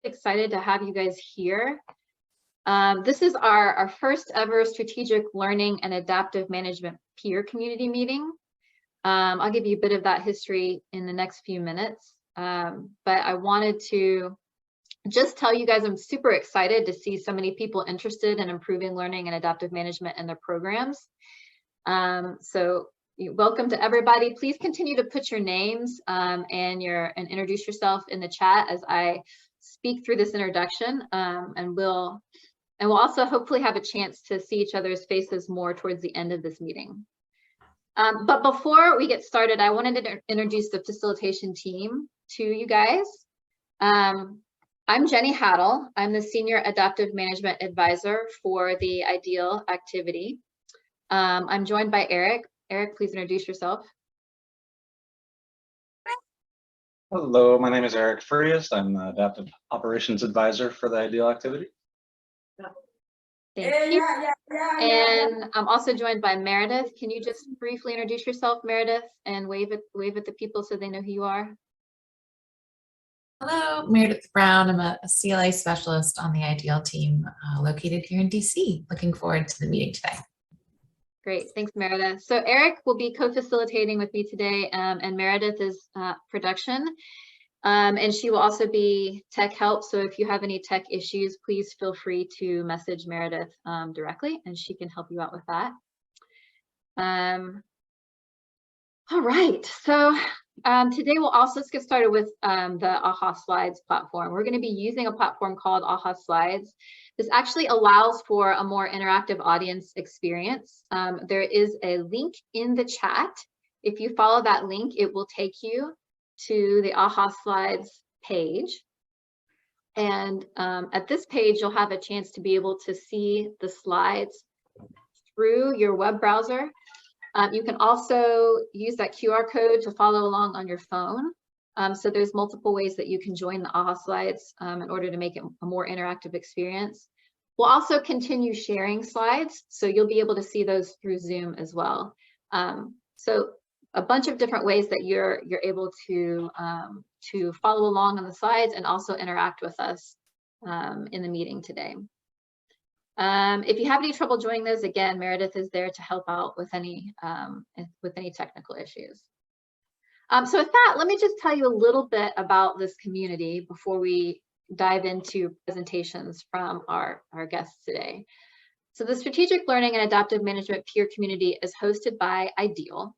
Excited to have you guys here. This is our first ever strategic learning and adaptive management peer community meeting. I'll give you a bit of that history in the next few minutes, but I wanted to just tell you guys I'm super excited to see so many people interested in improving learning and adaptive management in their programs. So welcome to everybody. Please continue to put your names and introduce yourself in the chat as I speak through this introduction, and we'll also hopefully have a chance to see each other's faces more towards the end of this meeting. But before we get started, I wanted to introduce the facilitation team to you guys. I'm Jenny Haddle. I'm the Senior Adaptive Management Advisor for the IDEAL activity. I'm joined by Eric. Eric, please introduce yourself. Hello, my name is Eric Furious. I'm the Adaptive Operations Advisor for the IDEAL activity. Thank you. And I'm also joined by Meredith. Can you just briefly introduce yourself, Meredith, and wave at the people so they know who you are? Hello, Meredith Brown. I'm a CLA specialist on the IDEAL team located here in DC. Looking forward to the meeting today. Great, thanks, Meredith. So Eric will be co-facilitating with me today, and Meredith is production. And she will also be tech help. So if you have any tech issues, please feel free to message Meredith directly, and she can help you out with that. All right, so today we'll also get started with the AHA Slides platform. We're going to be using a platform called AHA Slides. This actually allows for a more interactive audience experience. There is a link in the chat. If you follow that link, it will take you to the AHA Slides page. And at this page, you'll have a chance to be able to see the slides through your web browser. You can also use that QR code to follow along on your phone. So there's multiple ways that you can join the AHA Slides in order to make it a more interactive experience. We'll also continue sharing slides, so you'll be able to see those through Zoom as well. So a bunch of different ways that you're able to follow along on the slides and also interact with us in the meeting today. If you have any trouble joining those, again, Meredith is there to help out with any technical issues. So with that, let me just tell you a little bit about this community before we dive into presentations from our guests today. So the Strategic Learning and Adaptive Management Peer Community is hosted by IDEAL,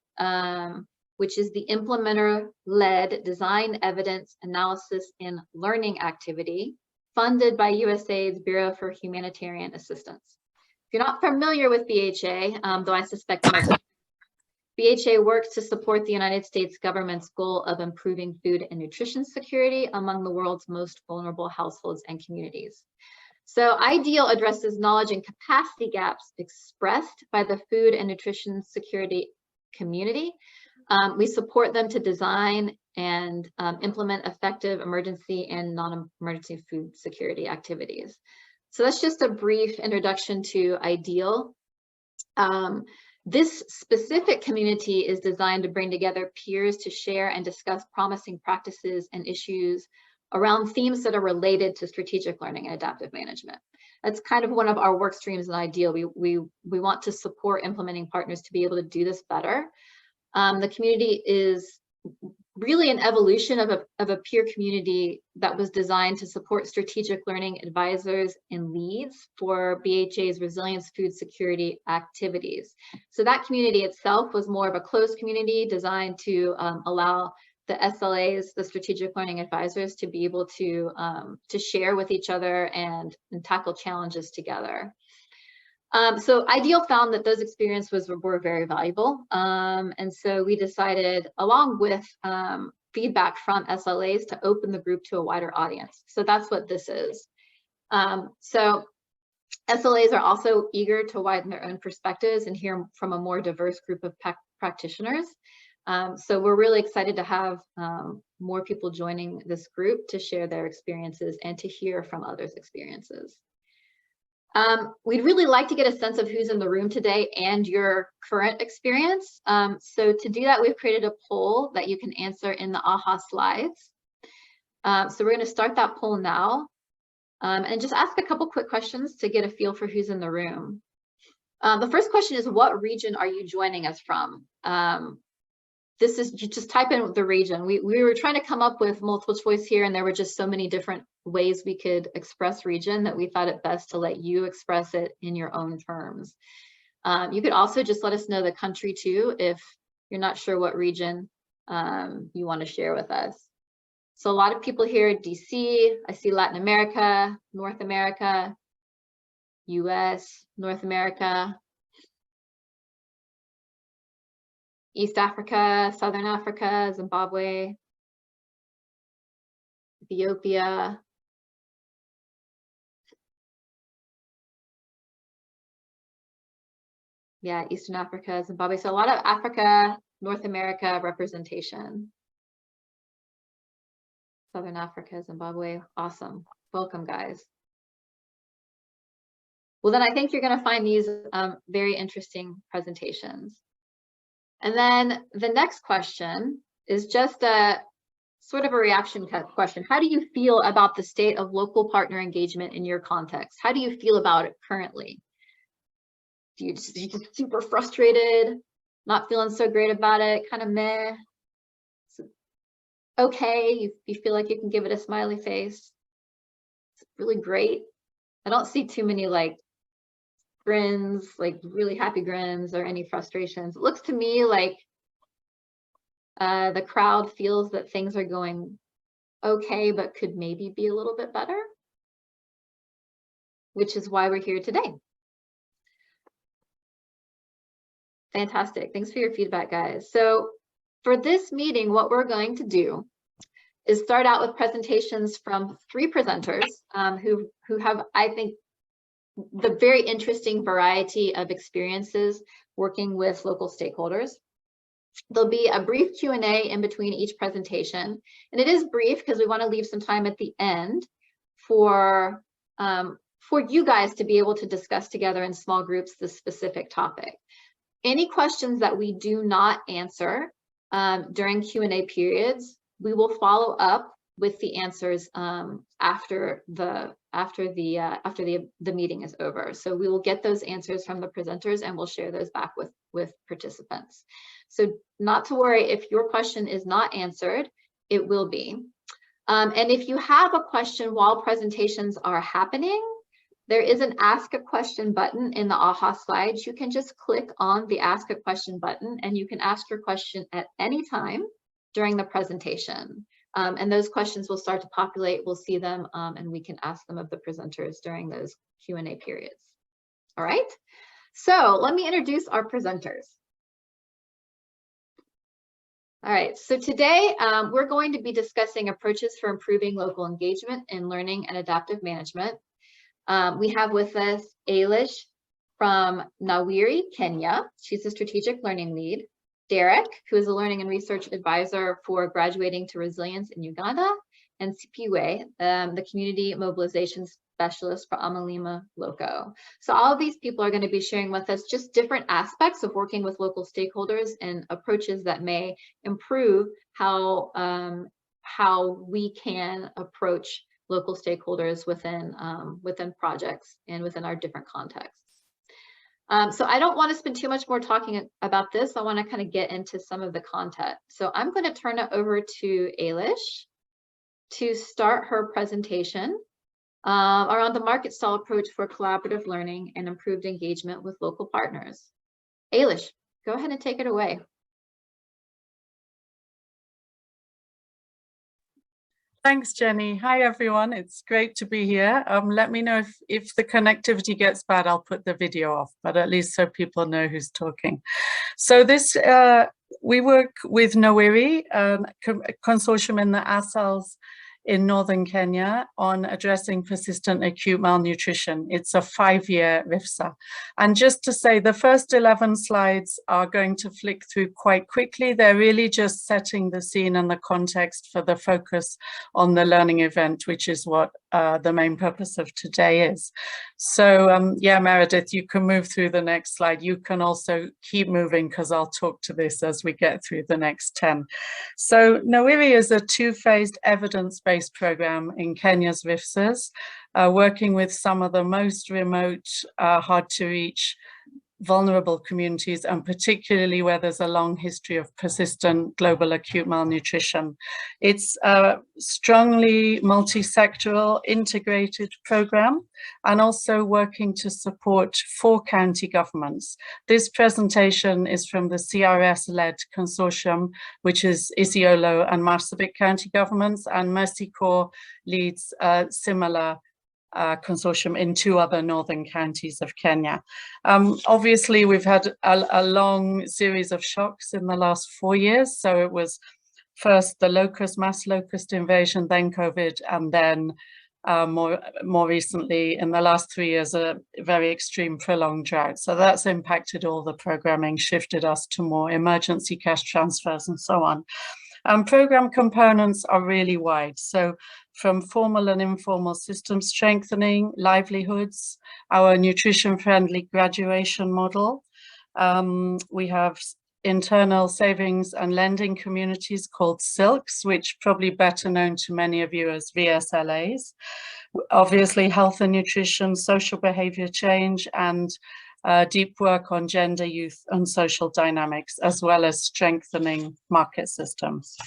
which is the implementer-led design, evidence, analysis, and learning activity funded by USAID's Bureau for Humanitarian Assistance. If you're not familiar with BHA, though I suspect most, BHA works to support the United States government's goal of improving food and nutrition security among the world's most vulnerable households and communities. So IDEAL addresses knowledge and capacity gaps expressed by the food and nutrition security community. We support them to design and implement effective emergency and non-emergency food security activities. So that's just a brief introduction to IDEAL. This specific community is designed to bring together peers to share and discuss promising practices and issues around themes that are related to strategic learning and adaptive management. That's kind of one of our work streams in IDEAL. We want to support implementing partners to be able to do this better. The community is really an evolution of a peer community that was designed to support strategic learning advisors and leads for BHA's resilience food security activities. So that community itself was more of a closed community designed to allow the SLAs, the strategic learning advisors, to be able to share with each other and tackle challenges together. So IDEAL found that those experiences were very valuable. And so we decided, along with feedback from SLAs, to open the group to a wider audience. So that's what this is. So SLAs are also eager to widen their own perspectives and hear from a more diverse group of practitioners. So we're really excited to have more people joining this group to share their experiences and to hear from others' experiences. We'd really like to get a sense of who's in the room today and your current experience. So to do that, we've created a poll that you can answer in the AHA Slides. So we're going to start that poll now. and just ask a couple quick questions to get a feel for who's in the room. The first question is, what region are you joining us from? This is, you just type in the region. We were trying to come up with multiple choice here, and there were just so many different ways we could express region that we thought it best to let you express it in your own terms. You could also just let us know the country too, if you're not sure what region you want to share with us. So a lot of people here, DC, I see Latin America, North America, US, North America, East Africa, Southern Africa, Zimbabwe, Ethiopia. Yeah, Eastern Africa, Zimbabwe. So a lot of Africa, North America representation. Southern Africa, Zimbabwe. Awesome. Welcome, guys. Well, then I think you're going to find these very interesting presentations. And then the next question is just a sort of a reaction question. How do you feel about the state of local partner engagement in your context? How do you feel about it currently? Do you just super frustrated, not feeling so great about it, kind of meh? Okay, you feel like you can give it a smiley face. It's really great. I don't see too many like grins, like really happy grins or any frustrations. It looks to me like the crowd feels that things are going okay, but could maybe be a little bit better, which is why we're here today. Fantastic. Thanks for your feedback, guys. So for this meeting, what we're going to do is start out with presentations from 3 presenters who have, I think, the very interesting variety of experiences working with local stakeholders. There'll be a brief Q&A in between each presentation, and it is brief because we want to leave some time at the end for you guys to be able to discuss together in small groups this specific topic. Any questions that we do not answer during Q&A periods, we will follow up with the answers after the meeting is over. So we will get those answers from the presenters and we'll share those back with participants. So not to worry, if your question is not answered, it will be. And if you have a question while presentations are happening, there is an Ask a Question button in the AHA slides. You can just click on the Ask a Question button and you can ask your question at any time during the presentation. And those questions will start to populate. We'll see them and we can ask them of the presenters during those Q&A periods. All right, so let me introduce our presenters. All right, so today we're going to be discussing approaches for improving local engagement in learning and adaptive management. We have with us Ailish from Nawiri, Kenya. She's a strategic learning lead. Derek, who is a learning and research advisor for Graduating to Resilience in Uganda, and Sipiwe, the community mobilization specialist for Amalima Loco. So all of these people are going to be sharing with us just different aspects of working with local stakeholders and approaches that may improve how we can approach local stakeholders within projects and within our different contexts. So I don't want to spend too much more talking about this. I want to kind of get into some of the content. So I'm going to turn it over to Ailish to start her presentation around the market style approach for collaborative learning and improved engagement with local partners. Ailish, go ahead and take it away. Thanks, Jenny. Hi, everyone. It's great to be here. Let me know if the connectivity gets bad, I'll put the video off, but at least so people know who's talking. So this, we work with Nawiri, a consortium in the ASALs in northern Kenya on addressing persistent acute malnutrition. It's a 5-year RIFSA. And just to say, the first 11 slides are going to flick through quite quickly. They're really just setting the scene and the context for the focus on the learning event, which is what the main purpose of today is. So yeah, Meredith, you can move through the next slide. You can also keep moving because I'll talk to this as we get through the next 10. So Nawiri is a two-phased evidence-based program in Kenya's RIFSAs, working with some of the most remote, hard to reach, vulnerable communities, and particularly where there's a long history of persistent global acute malnutrition. It's a strongly multi-sectoral integrated program and also working to support 4 county governments. This presentation is from the CRS-led consortium, which is Isiolo and Marsabit county governments, and Mercy Corps leads a similar consortium in 2 other northern counties of Kenya. Obviously, we've had a long series of shocks in the last 4 years. So it was first the mass locust invasion, then COVID, and then more recently, in the last 3 years, a very extreme prolonged drought. So that's impacted all the programming, shifted us to more emergency cash transfers and so on. Program components are really wide. So from formal and informal system strengthening, livelihoods, our nutrition-friendly graduation model. We have internal savings and lending communities called SILCs, which probably better known to many of you as VSLAs. Obviously, health and nutrition, social behavior change, and deep work on gender, youth, and social dynamics, as well as strengthening market systems.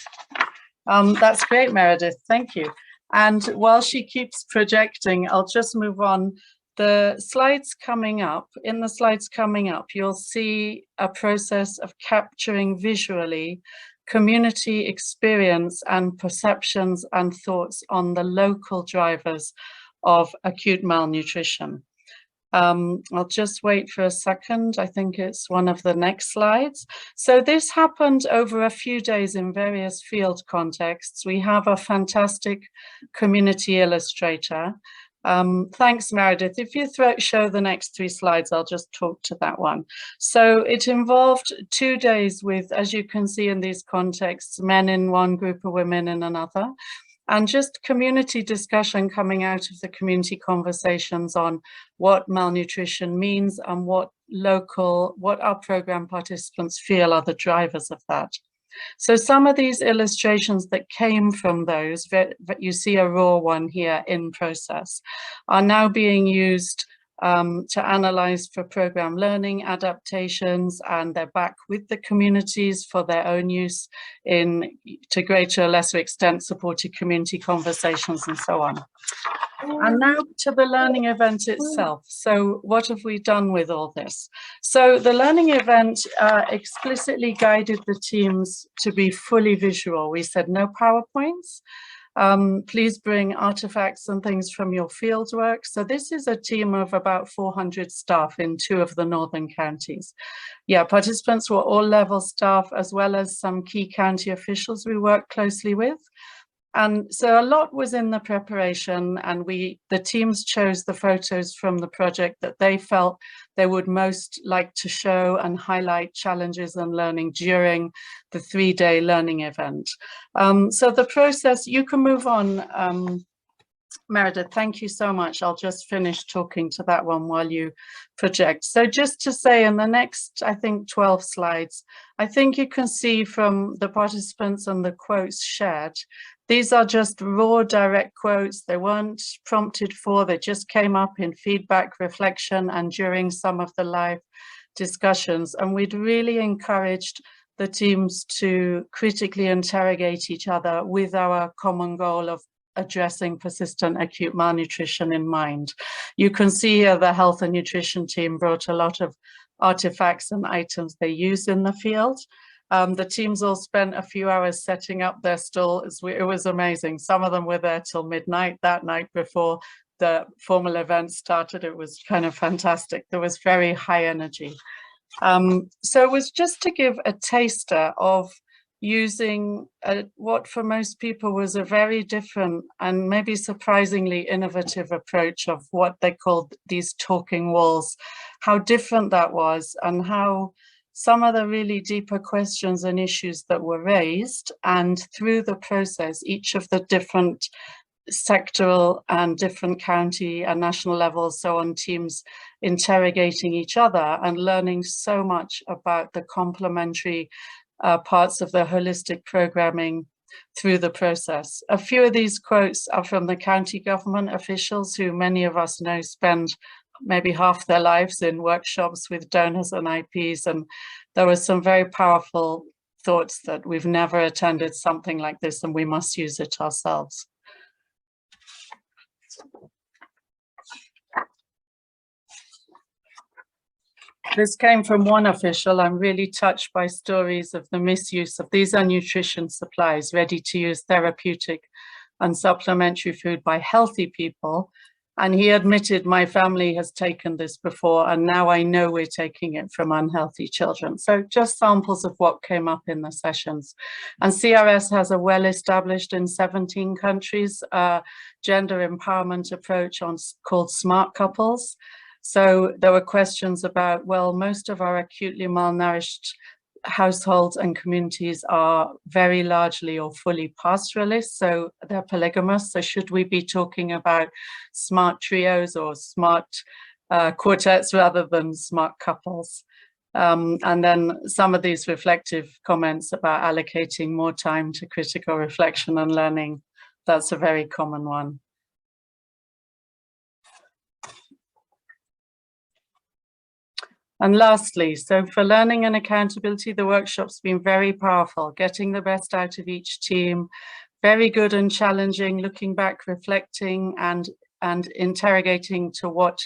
That's great, Meredith, thank you. And while she keeps projecting, I'll just move on. The slides coming up, in the slides coming up, you'll see a process of capturing visually community experience and perceptions and thoughts on the local drivers of acute malnutrition. I'll just wait for a second. I think it's one of the next slides. So this happened over a few days in various field contexts. We have a fantastic community illustrator. Thanks, Meredith. If you show the next 3 slides, I'll just talk to that one. So it involved 2 days with, as you can see in these contexts, men in one group of women in another. And just community discussion coming out of the community conversations on what malnutrition means and what our program participants feel are the drivers of that. So some of these illustrations that came from those, you see a raw one here in process, are now being used to analyze for program learning adaptations, and they're back with the communities for their own use to greater or lesser extent supported community conversations and so on. And now to the learning event itself. So what have we done with all this? So the learning event explicitly guided the teams to be fully visual. We said no PowerPoints. Please bring artifacts and things from your fieldwork. So this is a team of about 400 staff in 2 of the northern counties. Yeah, participants were all level staff as well as some key county officials we work closely with. And so a lot was in the preparation, and the teams chose the photos from the project that they felt they would most like to show and highlight challenges and learning during the 3-day learning event. So the process, you can move on, Meredith, thank you so much. I'll just finish talking to that one while you project. So just to say, in the next, I think, 12 slides, I think you can see from the participants and the quotes shared, these are just raw, direct quotes. They weren't prompted for, they just came up in feedback, reflection, and during some of the live discussions. And we'd really encouraged the teams to critically interrogate each other with our common goal of addressing persistent acute malnutrition in mind. You can see here the health and nutrition team brought a lot of artifacts and items they use in the field. The teams all spent a few hours setting up their stall. It was amazing. Some of them were there till midnight that night before the formal event started. It was kind of fantastic. There was very high energy. So it was just to give a taster of using what for most people was a very different and maybe surprisingly innovative approach of what they called these talking walls, how different that was, and how some of the really deeper questions and issues that were raised, and through the process, each of the different sectoral and different county and national levels, so on teams interrogating each other and learning so much about the complementary parts of the holistic programming through the process. A few of these quotes are from the county government officials who many of us know spend maybe half their lives in workshops with donors and IPs, and there were some very powerful thoughts that we've never attended something like this and we must use it ourselves. This came from one official. I'm really touched by stories of the misuse of these nutrition supplies, ready to use therapeutic and supplementary food by healthy people. And he admitted, my family has taken this before, and now I know we're taking it from unhealthy children. So just samples of what came up in the sessions. And CRS has a well-established in 17 countries gender empowerment approach called Smart Couples. So there were questions about, well, most of our acutely malnourished households and communities are very largely or fully pastoralist, so they're polygamous. So should we be talking about smart trios or smart quartets rather than smart couples? And then some of these reflective comments about allocating more time to critical reflection and learning. That's a very common one. And lastly, so for learning and accountability, the workshop's been very powerful, getting the best out of each team, very good and challenging, looking back, reflecting and interrogating to what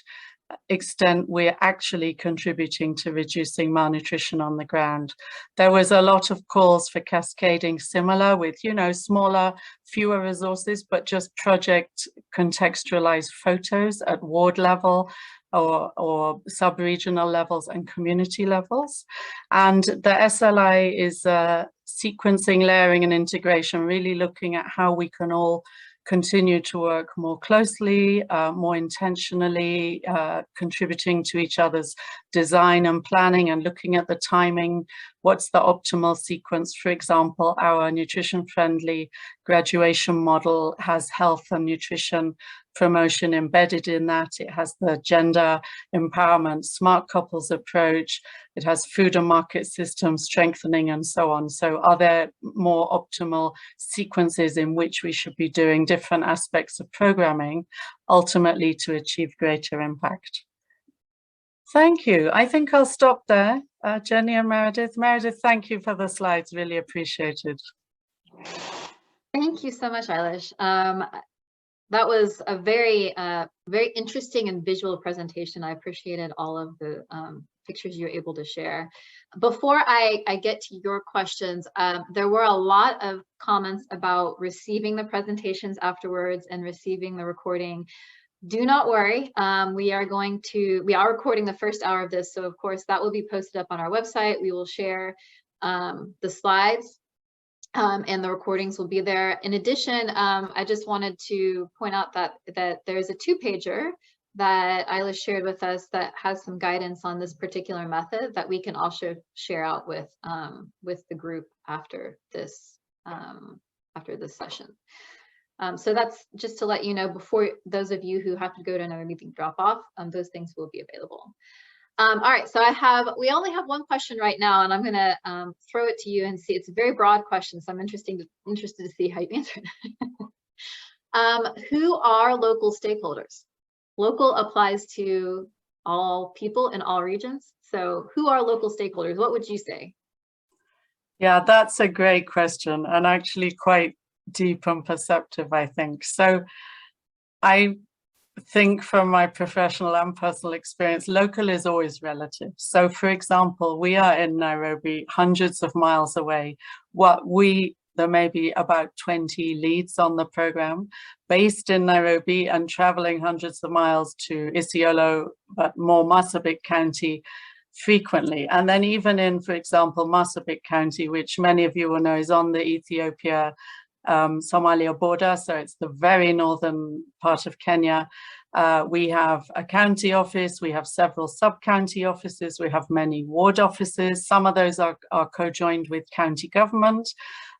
extent we're actually contributing to reducing malnutrition on the ground. There was a lot of calls for cascading similar with, you know, smaller, fewer resources, but just project contextualized photos at ward level, or sub-regional levels and community levels. And the SLI is sequencing, layering and integration, really looking at how we can all continue to work more closely, more intentionally, contributing to each other's design and planning and looking at the timing. What's the optimal sequence? For example, our nutrition-friendly graduation model has health and nutrition promotion embedded in that. It has the gender empowerment, smart couples approach. It has food and market systems strengthening and so on. So are there more optimal sequences in which we should be doing different aspects of programming, ultimately to achieve greater impact? Thank you. I think I'll stop there. Jenny and Meredith. Meredith, thank you for the slides. Really appreciated. Thank you so much, Ailish. That was a very interesting and visual presentation. I appreciated all of the pictures you were able to share. Before I get to your questions, there were a lot of comments about receiving the presentations afterwards and receiving the recording. Do not worry, we are recording the first hour of this, so of course that will be posted up on our website. We will share the slides and the recordings will be there. In addition, I just wanted to point out that there's a 2-pager that Ailish shared with us that has some guidance on this particular method that we can also share out with the group after this session. So that's just to let you know, before those of you who have to go to another meeting drop off, those things will be available. All right, so we only have one question right now, and I'm gonna throw it to you and see. It's a very broad question, so I'm interested to see how you answer it. Who are local stakeholders? Local applies to all people in all regions. So who are local stakeholders? What would you say? Yeah, that's a great question, and actually quite deep and perceptive, I think. So I think from my professional and personal experience, local is always relative. So for example, we are in Nairobi, hundreds of miles away. There may be about 20 leads on the program based in Nairobi and traveling hundreds of miles to Isiolo, but more Marsabit County frequently. And then even in, for example, Marsabit County, which many of you will know is on the Ethiopia Somalia border, so it's the very northern part of Kenya. We have a county office, we have several sub-county offices, we have many ward offices. Some of those are co-joined with county government.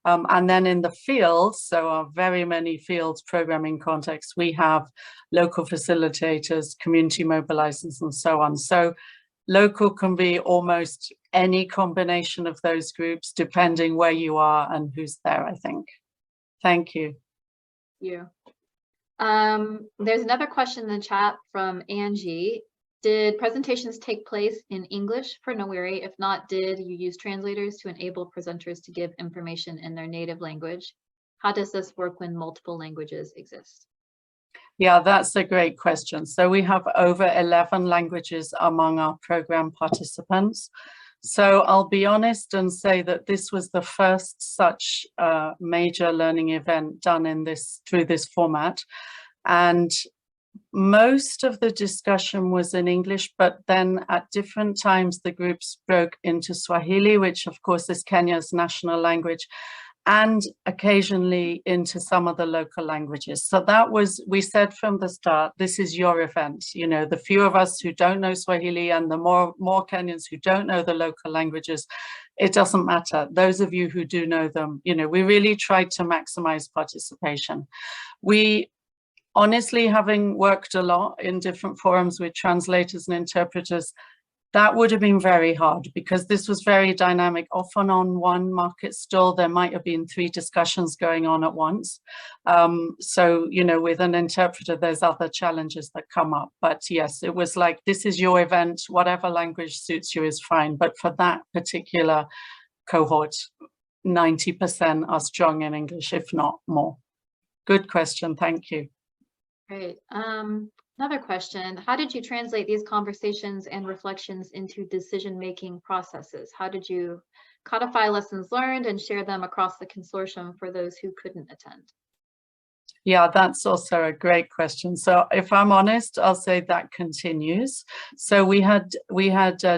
And then in the fields, so our very many fields programming contexts, we have local facilitators, community mobilizers, and so on. So local can be almost any combination of those groups, depending where you are and who's there, I think. Thank you. Yeah. There's another question in the chat from Angie. Did presentations take place in English for Nawiri? If not, did you use translators to enable presenters to give information in their native language? How does this work when multiple languages exist? Yeah, that's a great question. So we have over 11 languages among our program participants. So I'll be honest and say that this was the first such major learning event done in through this format. And most of the discussion was in English, but then at different times the groups broke into Swahili, which of course is Kenya's national language, and occasionally into some of the local languages. So that was, we said from the start, this is your event. You know, the few of us who don't know Swahili and the more Kenyans who don't know the local languages, it doesn't matter. Those of you who do know them, you know, we really tried to maximize participation. We honestly, having worked a lot in different forums with translators and interpreters, that would have been very hard because this was very dynamic. Often on one market stall, there might have been 3 discussions going on at once. So, you know, with an interpreter, there's other challenges that come up. But yes, it was like, this is your event, whatever language suits you is fine. But for that particular cohort, 90% are strong in English, if not more. Good question, thank you. Great. Another question, how did you translate these conversations and reflections into decision-making processes? How did you codify lessons learned and share them across the consortium for those who couldn't attend? Yeah, that's also a great question. So if I'm honest, I'll say that continues. So we had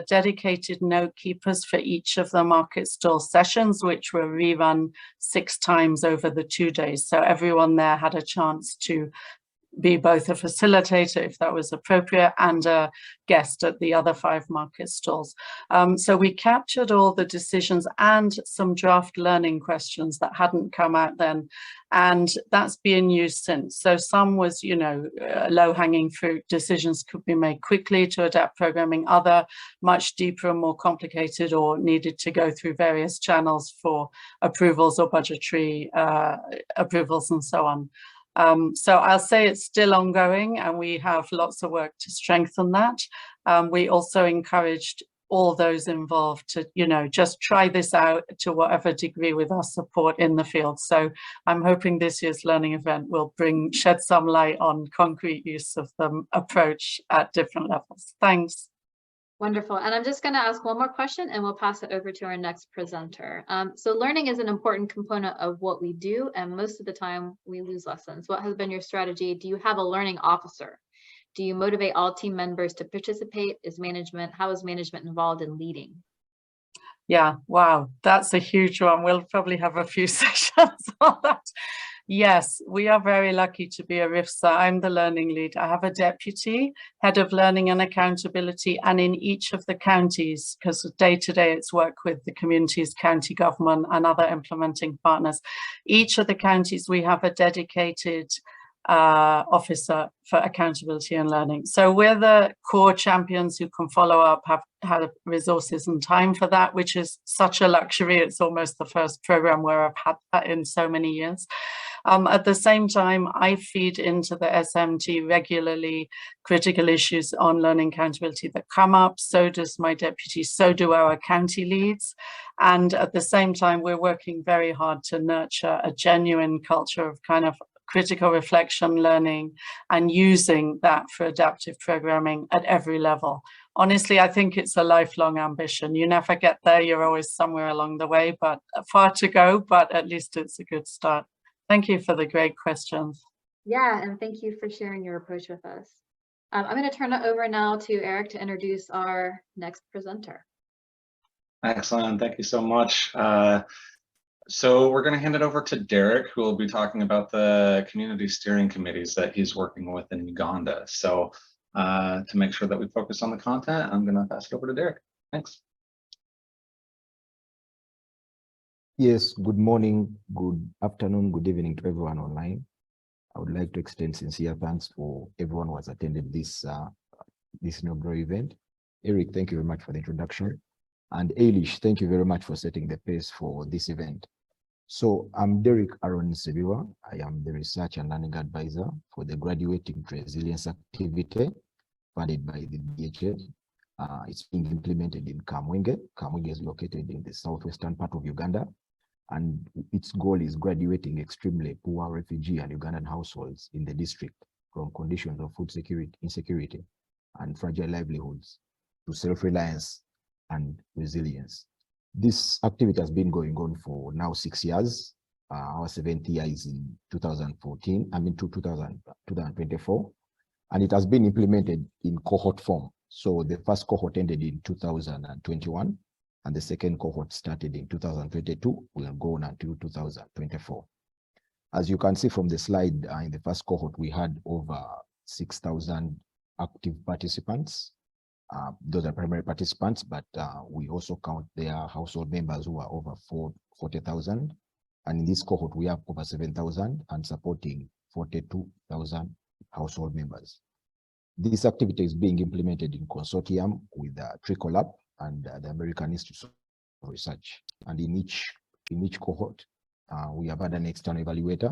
dedicated note keepers for each of the market stall sessions, which were rerun 6 times over the 2 days. So everyone there had a chance to be both a facilitator, if that was appropriate, and a guest at the other 5 market stalls. So we captured all the decisions and some draft learning questions that hadn't come out then, and that's being used since. So some was, you know, low-hanging fruit decisions could be made quickly to adapt programming, other much deeper and more complicated or needed to go through various channels for approvals or budgetary approvals and so on. So I'll say it's still ongoing and we have lots of work to strengthen that. We also encouraged all those involved to, you know, just try this out to whatever degree with our support in the field. So I'm hoping this year's learning event will shed some light on concrete use of the approach at different levels. Thanks. Wonderful. And I'm just going to ask one more question and we'll pass it over to our next presenter. So learning is an important component of what we do, and most of the time we lose lessons. What has been your strategy? Do you have a learning officer? Do you motivate all team members to participate? How is management involved in leading? Yeah, wow, that's a huge one. We'll probably have a few sessions on that. Yes, we are very lucky to be a RIFSA. I'm the learning lead. I have a deputy, head of learning and accountability, and in each of the counties, because day to day it's work with the communities, county government and other implementing partners. Each of the counties, we have a dedicated officer for accountability and learning. So we're the core champions who can follow up, have resources and time for that, which is such a luxury. It's almost the first program where I've had that in so many years. At the same time, I feed into the SMT regularly critical issues on learning accountability that come up. So does my deputy, so do our county leads. And at the same time, we're working very hard to nurture a genuine culture of kind of critical reflection, learning, and using that for adaptive programming at every level. Honestly, I think it's a lifelong ambition. You never get there, you're always somewhere along the way, but far to go, but at least it's a good start. Thank you for the great questions. Yeah, and thank you for sharing your approach with us. I'm going to turn it over now to Eric to introduce our next presenter. Excellent, thank you so much. So we're going to hand it over to Derek, who will be talking about the community steering committees that he's working with in Uganda. So to make sure that we focus on the content, I'm going to pass it over to Derek. Thanks. Yes, good morning, good afternoon, good evening to everyone online. I would like to extend sincere thanks for everyone who has attended this inaugural event. Eric, thank you very much for the introduction. And Ailish, thank you very much for setting the pace for this event. So I'm Derek Aaron Sebiwa. I am the research and learning advisor for the Graduating to Resilience activity funded by the DHA. It's being implemented in Kamwenge. Kamwenge is located in the southwestern part of Uganda. And its goal is graduating extremely poor refugee and Ugandan households in the district from conditions of food insecurity and fragile livelihoods to self-reliance and resilience. This activity has been going on for now 6 years. Our 7th year is in 2014, I mean 2024, and it has been implemented in cohort form. So the first cohort ended in 2021, and the second cohort started in 2022, will go on until 2024. As you can see from the slide, in the first cohort, we had over 6,000 active participants. Those are primary participants, but we also count their household members who are over 40,000. And in this cohort, we have over 7,000 and supporting 42,000 household members. This activity is being implemented in consortium with Tricolab and the American Institute of Research. And in each cohort, we have had an external evaluator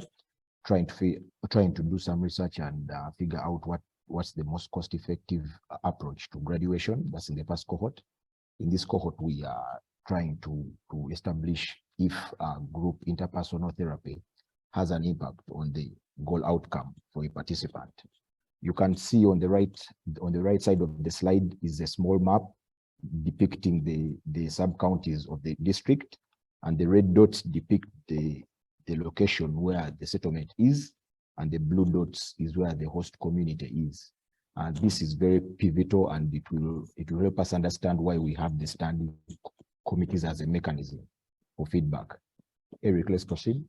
trying to do some research and figure out what's the most cost-effective approach to graduation. That's in the first cohort. In this cohort, we are trying to establish if group interpersonal therapy has an impact on the goal outcome for a participant. You can see on the right side of the slide is a small map depicting the sub-counties of the district, and the red dots depict the location where the settlement is, and the blue dots is where the host community is. And this is very pivotal, and it will help us understand why we have the standing committees as a mechanism for feedback. Eric, let's proceed.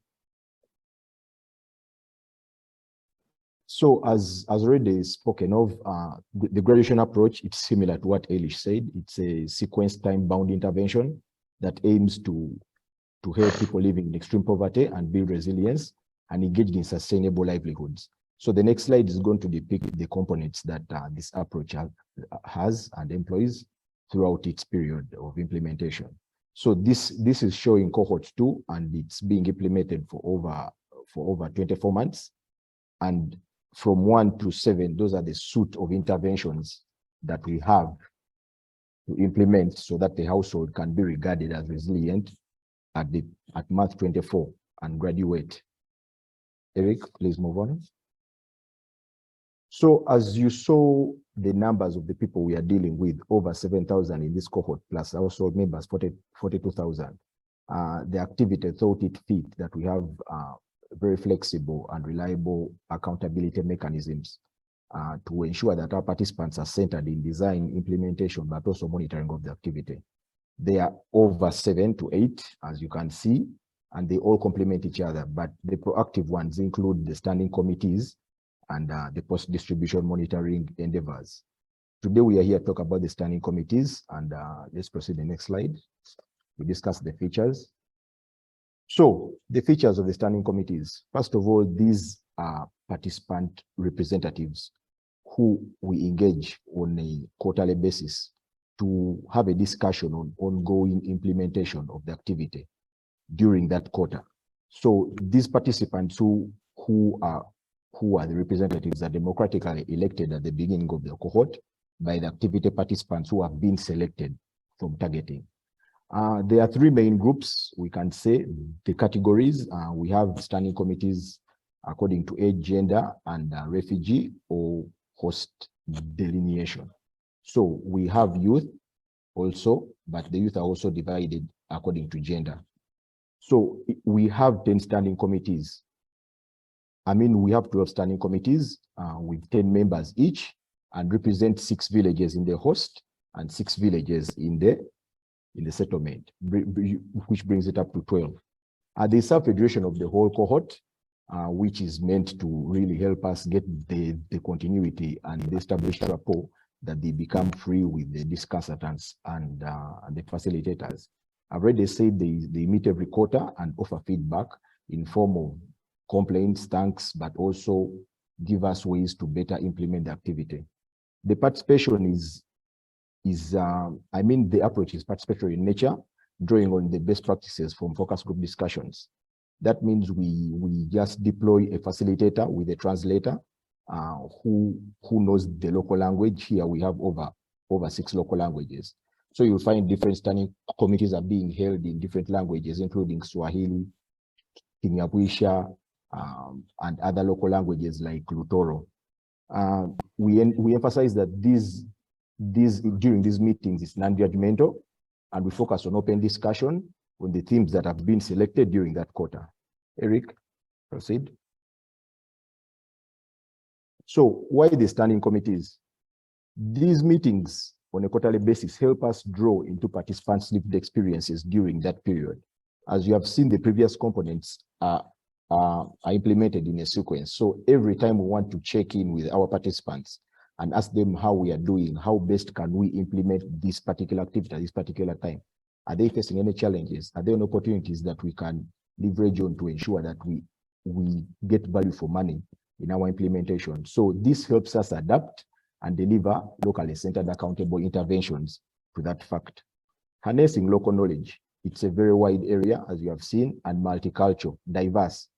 So as already spoken of, the graduation approach, it's similar to what Ailish said. It's a sequence time-bound intervention that aims to help people living in extreme poverty and build resilience and engage in sustainable livelihoods. So the next slide is going to depict the components that this approach has and employs throughout its period of implementation. So this is showing cohort 2, and it's being implemented for over 24 months. And from 1 to 7, those are the suite of interventions that we have to implement so that the household can be regarded as resilient at month 24 and graduate. Eric, please move on. So as you saw the numbers of the people we are dealing with, over 7,000 in this cohort, plus household members, 42,000. The activity thought it fit that we have very flexible and reliable accountability mechanisms to ensure that our participants are centered in design, implementation, but also monitoring of the activity. They are over 7 to 8, as you can see, and they all complement each other. But the proactive ones include the standing committees and the post-distribution monitoring endeavors. Today, we are here to talk about the standing committees, and let's proceed to the next slide. We discuss the features. So the features of the standing committees. First of all, these are participant representatives who we engage on a quarterly basis to have a discussion on ongoing implementation of the activity during that quarter. So these participants who are the representatives are democratically elected at the beginning of the cohort by the activity participants who have been selected from targeting. There are 3 main groups, we can say, the categories. We have standing committees according to age, gender, and refugee or host delineation. So we have youth also, but the youth are also divided according to gender. So we have 10 standing committees. I mean, we have 12 standing committees with 10 members each and represent 6 villages in the host and 6 villages in the settlement, which brings it up to 12. There's self-federation of the whole cohort, which is meant to really help us get the continuity and the established rapport that they become free with the discussants and the facilitators. I've already said they meet every quarter and offer feedback in form of complaints, thanks, but also give us ways to better implement the activity. The participation the approach is participatory in nature, drawing on the best practices from focus group discussions. That means we just deploy a facilitator with a translator who knows the local language. Here we have over 6 local languages. So you'll find different standing committees are being held in different languages, including Swahili, Kinyarwanda, and other local languages like Lutoro. We emphasize that during these meetings is non-judgmental, and we focus on open discussion on the themes that have been selected during that quarter. Eric, proceed. So why the standing committees? These meetings on a quarterly basis help us draw into participants' lived experiences during that period. As you have seen, the previous components are implemented in a sequence. So every time we want to check in with our participants and ask them how we are doing, how best can we implement this particular activity at this particular time? Are they facing any challenges? Are there any opportunities that we can leverage on to ensure that we get value for money in our implementation? So this helps us adapt and deliver locally centered accountable interventions to that fact. Harnessing local knowledge. It's a very wide area, as you have seen, and multicultural, diverse.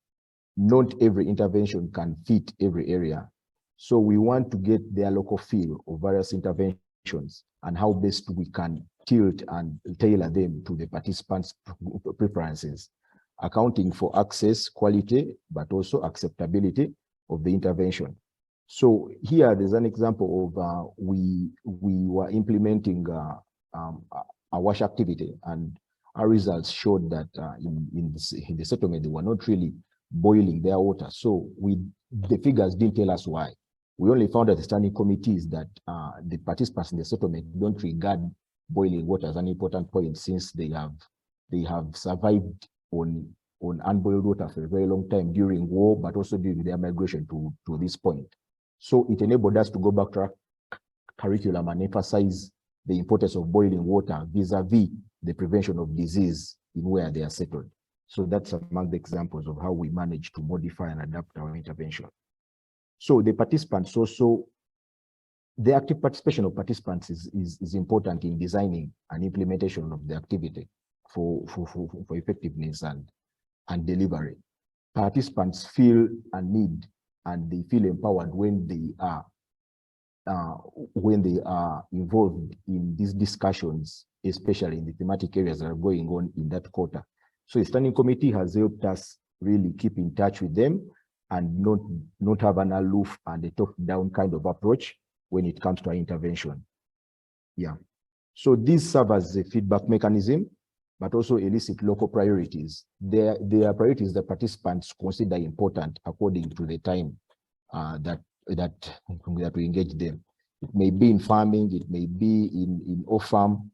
Not every intervention can fit every area. So we want to get their local feel of various interventions and how best we can tilt and tailor them to the participants' preferences, accounting for access, quality, but also acceptability of the intervention. So here there's an example of we were implementing a wash activity, and our results showed that in the settlement they were not really boiling their water. So the figures didn't tell us why. We only found that the standing committees that the participants in the settlement don't regard boiling water as an important point, since they have survived on unboiled water for a very long time during war, but also during their migration to this point. So it enabled us to go back to our curriculum and emphasize the importance of boiling water vis-a-vis the prevention of disease in where they are settled. So that's among the examples of how we manage to modify and adapt our intervention. So the participants also, the active participation of participants is important in designing an implementation of the activity for effectiveness and delivery. Participants feel a need and they feel empowered when they are involved in these discussions, especially in the thematic areas that are going on in that quarter. So the standing committee has helped us really keep in touch with them and not have an aloof and a top-down kind of approach when it comes to our intervention. Yeah. So these serve as a feedback mechanism, but also elicit local priorities. They are priorities that participants consider important according to the time that we engage them. It may be in farming, it may be in off-farm.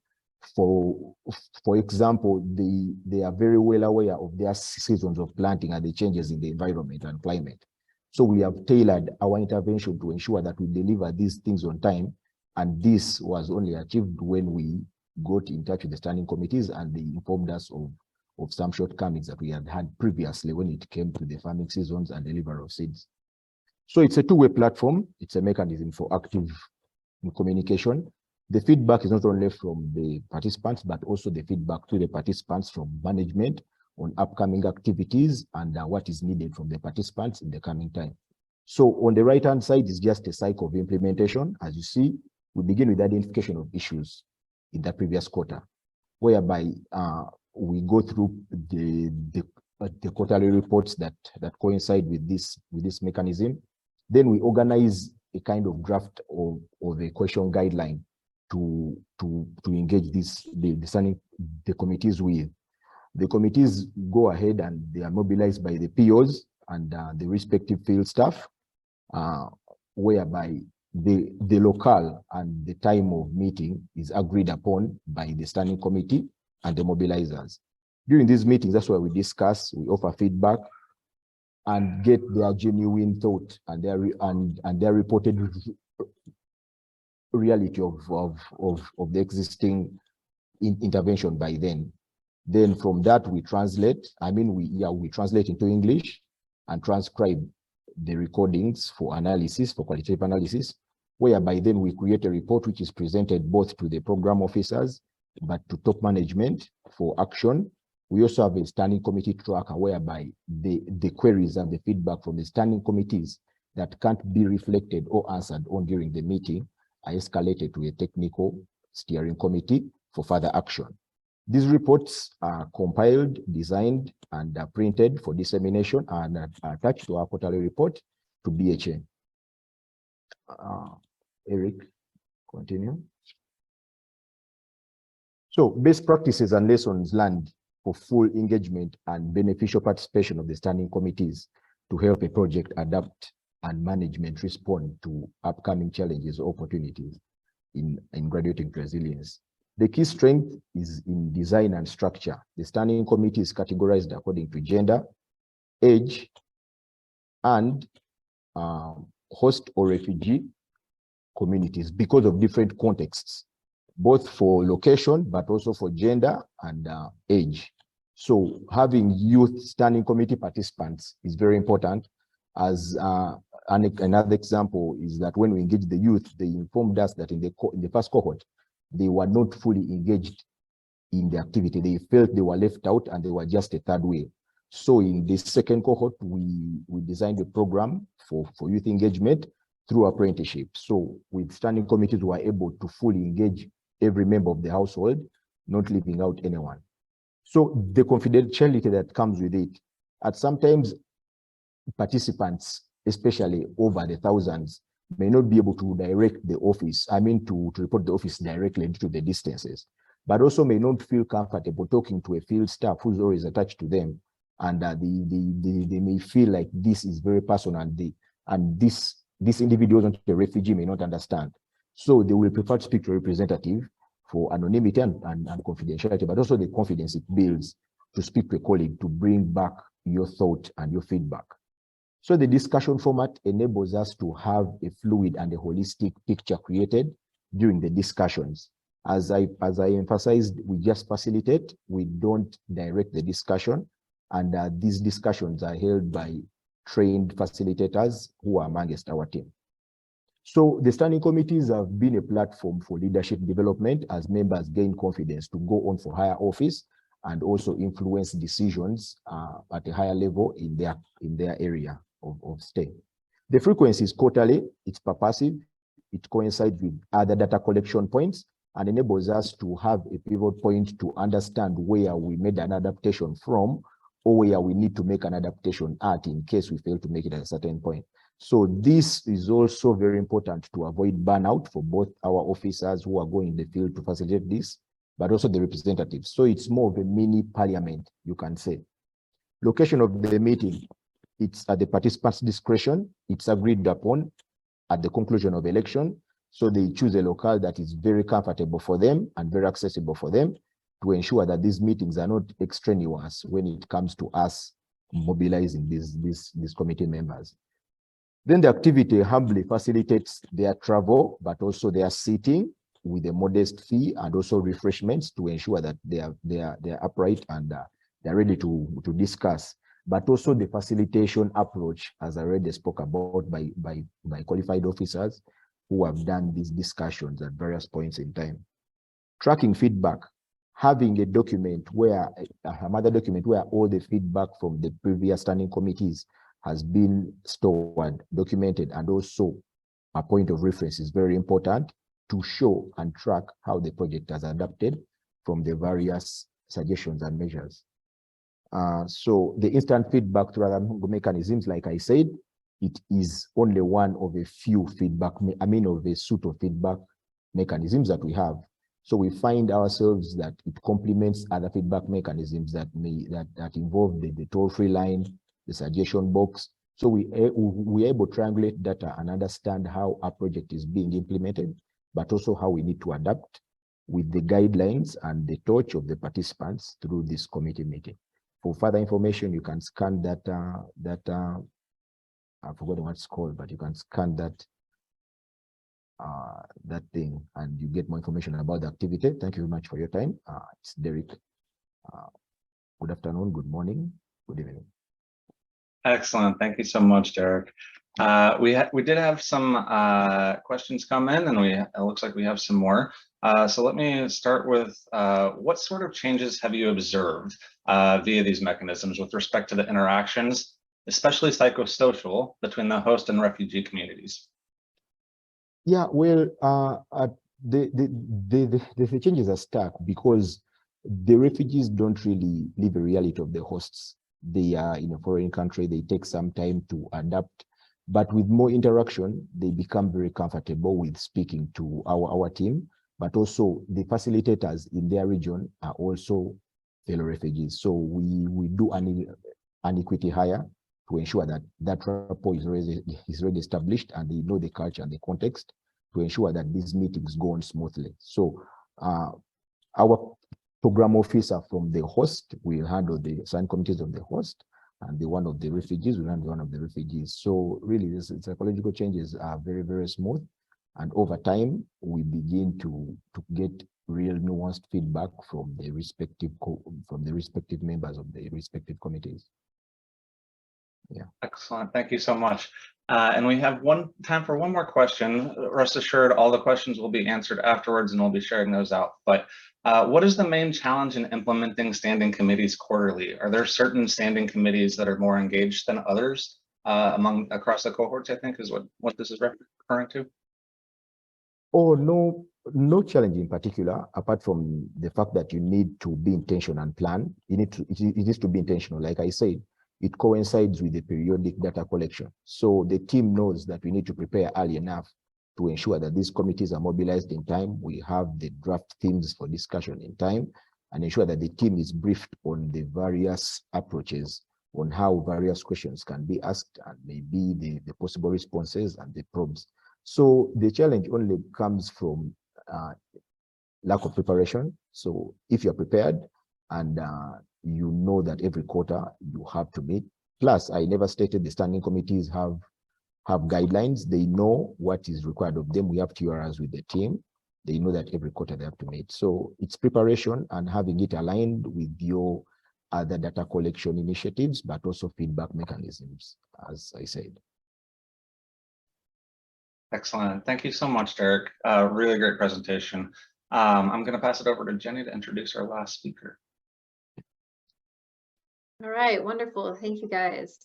For example, they are very well aware of their seasons of planting and the changes in the environment and climate. So we have tailored our intervention to ensure that we deliver these things on time. And this was only achieved when we got in touch with the standing committees and they informed us of some shortcomings that we had previously when it came to the farming seasons and delivery of seeds. So it's a two-way platform. It's a mechanism for active communication. The feedback is not only from the participants, but also the feedback to the participants from management on upcoming activities and what is needed from the participants in the coming time. So on the right-hand side is just a cycle of implementation. As you see, we begin with identification of issues in the previous quarter, whereby we go through the quarterly reports that coincide with this mechanism. Then we organize a kind of draft of a question guideline to engage the committees with. The committees go ahead and they are mobilized by the POs and the respective field staff, whereby the locale and the time of meeting is agreed upon by the standing committee and the mobilizers. During these meetings, that's where we discuss, we offer feedback, and get their genuine thought and their reported reality of the existing intervention by then. Then from that, we translate, we translate into English and transcribe the recordings for analysis, for qualitative analysis, whereby then we create a report which is presented both to the program officers, but to top management for action. We also have a standing committee tracker whereby the queries and the feedback from the standing committees that can't be reflected or answered on during the meeting are escalated to a technical steering committee for further action. These reports are compiled, designed, and are printed for dissemination and are attached to our quarterly report to BHN. Eric, continue. So best practices and lessons learned for full engagement and beneficial participation of the standing committees to help a project adapt and management respond to upcoming challenges or opportunities in graduating to resilience. The key strength is in design and structure. The standing committee is categorized according to gender, age, and host or refugee communities because of different contexts, both for location, but also for gender and age. So having youth standing committee participants is very important. As another example is that when we engage the youth, they informed us that in the first cohort, they were not fully engaged in the activity. They felt they were left out and they were just a third wheel. So in this second cohort, we designed a program for youth engagement through apprenticeship. So with standing committees, we were able to fully engage every member of the household, not leaving out anyone. So the confidentiality that comes with it, at sometimes participants, especially over the thousands, may not be able to direct the office, to report the office directly into the distances, but also may not feel comfortable talking to a field staff who's always attached to them. And they may feel like this is very personal and this individual who's a refugee may not understand. So they will prefer to speak to a representative for anonymity and confidentiality, but also the confidence it builds to speak to a colleague to bring back your thought and your feedback. So the discussion format enables us to have a fluid and a holistic picture created during the discussions. As I emphasized, we just facilitate, we don't direct the discussion, and these discussions are held by trained facilitators who are amongst our team. So the standing committees have been a platform for leadership development as members gain confidence to go on for higher office and also influence decisions at a higher level in their area of stay. The frequency is quarterly, it's purposive, it coincides with other data collection points and enables us to have a pivot point to understand where we made an adaptation from or where we need to make an adaptation at in case we fail to make it at a certain point. So this is also very important to avoid burnout for both our officers who are going in the field to facilitate this, but also the representatives. So it's more of a mini parliament, you can say. Location of the meeting, it's at the participants' discretion. It's agreed upon at the conclusion of election. So they choose a locale that is very comfortable for them and very accessible for them to ensure that these meetings are not extraneous when it comes to us mobilizing these committee members. Then the activity humbly facilitates their travel, but also their seating with a modest fee and also refreshments to ensure that they are upright and they're ready to discuss. But also the facilitation approach, as I already spoke about by qualified officers who have done these discussions at various points in time. Tracking feedback, having a document where, another document where all the feedback from the previous standing committees has been stored, documented, and also a point of reference is very important to show and track how the project has adapted from the various suggestions and measures. So the instant feedback through other mechanisms, like I said, it is only one of a few feedback, of a suite of feedback mechanisms that we have. So we find ourselves that it complements other feedback mechanisms that involve the toll-free line, the suggestion box. So we're able to triangulate data and understand how our project is being implemented, but also how we need to adapt with the guidelines and the touch of the participants through this committee meeting. For further information, you can scan that, I've forgotten what it's called, but you can scan that thing and you get more information about the activity. Thank you very much for your time. It's Derek Good afternoon, good morning, good evening. Excellent. Thank you so much, Derek. We did have some questions come in, and it looks like we have some more. So let me start with what sort of changes have you observed via these mechanisms with respect to the interactions, especially psychosocial, between the host and refugee communities? Yeah, well, the changes are stark because the refugees don't really live a reality of the hosts. They are in a foreign country, they take some time to adapt, but with more interaction, they become very comfortable with speaking to our team, but also the facilitators in their region are also fellow refugees. So we do an equity hire to ensure that that rapport is already established and they know the culture and the context to ensure that these meetings go on smoothly. So our program officer from the host will handle the assigned committees of the host, and the one of the refugees will handle one of the refugees. So really, the psychological changes are very, very smooth. And over time, we begin to get real nuanced feedback from the respective members of the respective committees. Yeah. Excellent. Thank you so much. And we have time for one more question. Rest assured, all the questions will be answered afterwards, and we'll be sharing those out. But what is the main challenge in implementing standing committees quarterly? Are there certain standing committees that are more engaged than others across the cohorts, I think is what this is referring to? Oh, no challenge in particular, apart from the fact that you need to be intentional and plan. It is to be intentional. Like I said, it coincides with the periodic data collection. So the team knows that we need to prepare early enough to ensure that these committees are mobilized in time. We have the draft themes for discussion in time, and ensure that the team is briefed on the various approaches on how various questions can be asked and maybe the possible responses and the probes. So the challenge only comes from lack of preparation. So if you're prepared and you know that every quarter you have to meet, plus I never stated the standing committees have guidelines. They know what is required of them. We have TRRs with the team. They know that every quarter they have to meet. So it's preparation and having it aligned with your other data collection initiatives, but also feedback mechanisms, as I said. Excellent. Thank you so much, Derek. Really great presentation. I'm going to pass it over to Jenny to introduce our last speaker. All right, wonderful. Thank you, guys.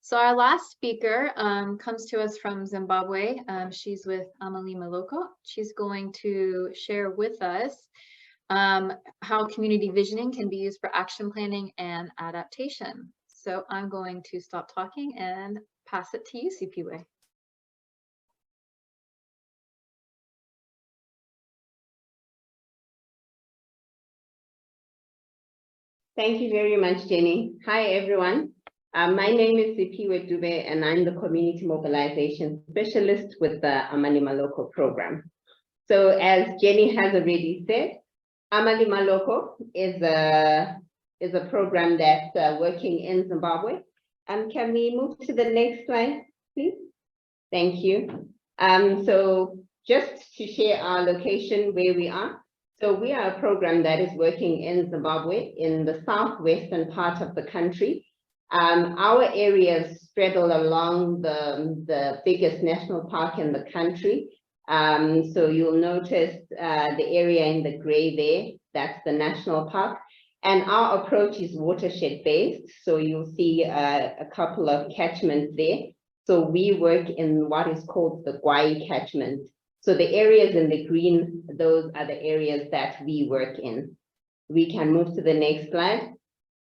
So our last speaker comes to us from Zimbabwe. She's with Amelie Maloko. She's going to share with us how community visioning can be used for action planning and adaptation. So I'm going to stop talking and pass it to you, CPWay. Thank you very much, Jenny. Hi, everyone. My name is Sipiwe Dube, and I'm the Community Mobilization Specialist with the Amali Maloko program. So as Jenny has already said, Amali Maloko is a program that's working in Zimbabwe. Can we move to the next slide, please? Thank you. So just to share our location where we are. So we are a program that is working in Zimbabwe in the southwestern part of the country. Our areas straddle along the biggest national park in the country. So you'll notice the area in the gray there, that's the national park. And our approach is watershed based. So you'll see a couple of catchments there. So we work in what is called the Gwai catchment. So the areas in the green, those are the areas that we work in. We can move to the next slide.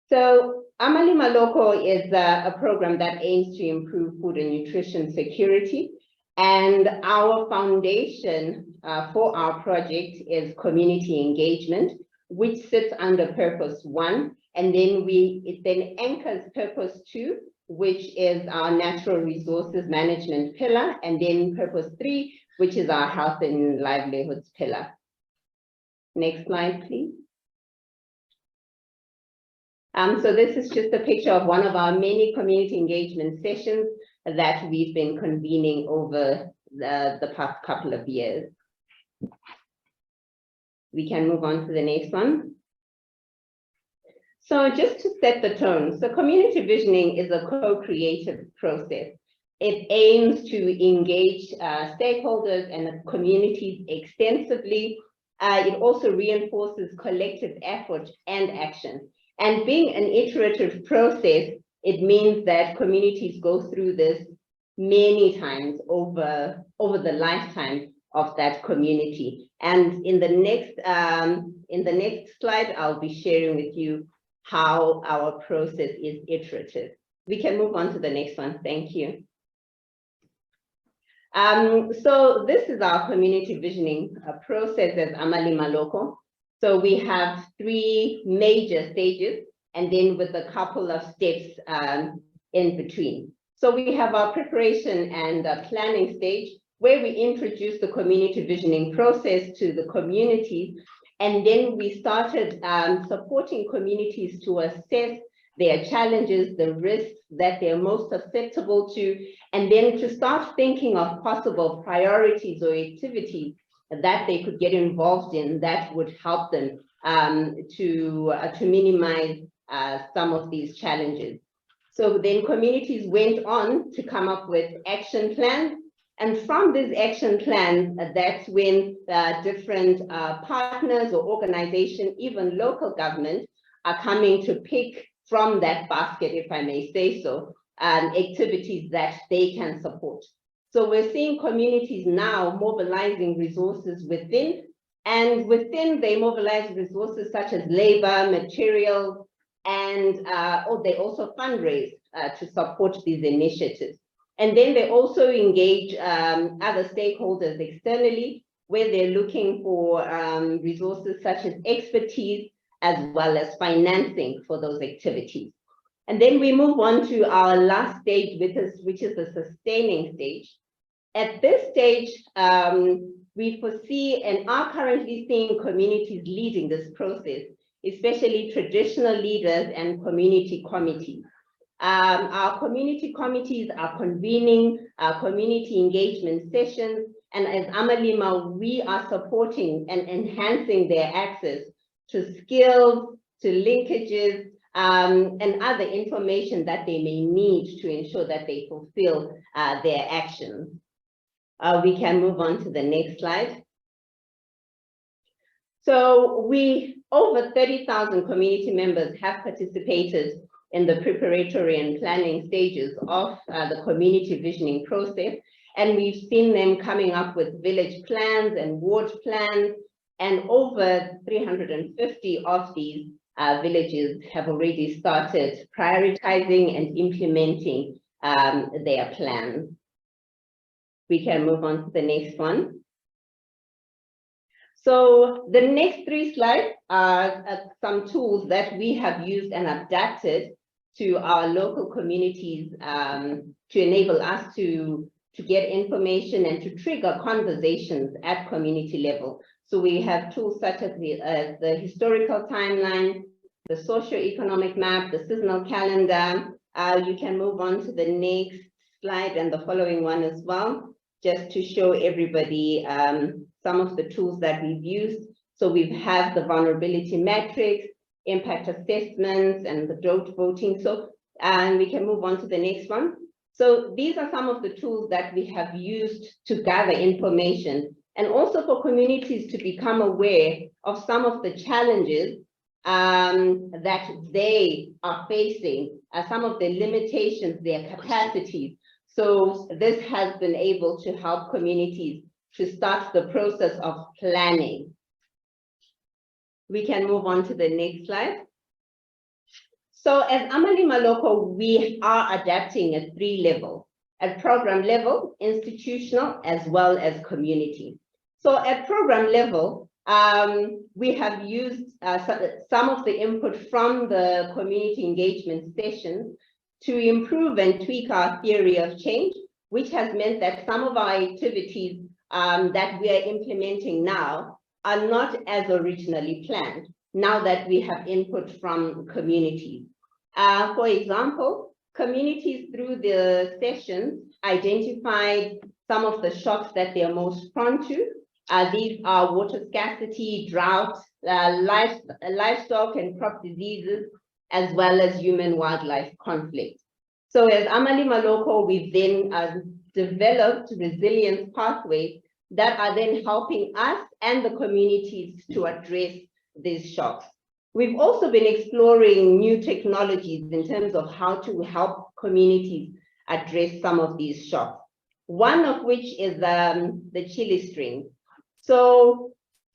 So Amali Maloko is a program that aims to improve food and nutrition security. And our foundation for our project is community engagement, which sits under purpose 1. And then it then anchors purpose 2, which is our natural resources management pillar. And then purpose 3, which is our health and livelihoods pillar. Next slide, please. So this is just a picture of one of our many community engagement sessions that we've been convening over the past couple of years. We can move on to the next one. So just to set the tone, so community visioning is a co-creative process. It aims to engage stakeholders and communities extensively. It also reinforces collective effort and action. And being an iterative process, it means that communities go through this many times over the lifetime of that community. And in the next slide, I'll be sharing with you how our process is iterative. We can move on to the next one. Thank you. So this is our community visioning process as Amali Maloko. So we have 3 major stages, and then with a couple of steps in between. So we have our preparation and planning stage, where we introduce the community visioning process to the community. And then we started supporting communities to assess their challenges, the risks that they're most susceptible to, and then to start thinking of possible priorities or activities that they could get involved in that would help them to minimize some of these challenges. So then communities went on to come up with action plans. And from these action plans, that's when different partners or organizations, even local government, are coming to pick from that basket, if I may say so, activities that they can support. So we're seeing communities now mobilizing resources within, and within they mobilize resources such as labor, materials, and they also fundraise to support these initiatives. And then they also engage other stakeholders externally, where they're looking for resources such as expertise, as well as financing for those activities. And then we move on to our last stage, which is the sustaining stage. At this stage, we foresee and are currently seeing communities leading this process, especially traditional leaders and community committees. Our community committees are convening community engagement sessions, and as Amalima, we are supporting and enhancing their access to skills, to linkages, and other information that they may need to ensure that they fulfill their actions. We can move on to the next slide. So over 30,000 community members have participated in the preparatory and planning stages of the community visioning process. And we've seen them coming up with village plans and ward plans, and over 350 of these villages have already started prioritizing and implementing their plans. We can move on to the next one. So the next 3 slides are some tools that we have used and adapted to our local communities to enable us to get information and to trigger conversations at community level. So we have tools such as the historical timeline, the socio-economic map, the seasonal calendar. You can move on to the next slide and the following one as well, just to show everybody some of the tools that we've used. So we have the vulnerability matrix, impact assessments, and the drought voting. So, and we can move on to the next one. So these are some of the tools that we have used to gather information, and also for communities to become aware of some of the challenges that they are facing, some of the limitations, their capacities. So this has been able to help communities to start the process of planning. We can move on to the next slide. So as Amali Maloko, we are adapting at 3 levels, at program level, institutional, as well as community. So at program level, we have used some of the input from the community engagement sessions to improve and tweak our theory of change, which has meant that some of our activities that we are implementing now are not as originally planned, now that we have input from communities. For example, communities through the sessions identified some of the shocks that they are most prone to. These are water scarcity, drought, livestock and crop diseases, as well as human-wildlife conflict. So as Amali Maloko, we've then developed resilience pathways that are then helping us and the communities to address these shocks. We've also been exploring new technologies in terms of how to help communities address some of these shocks. One of which is the chili string. So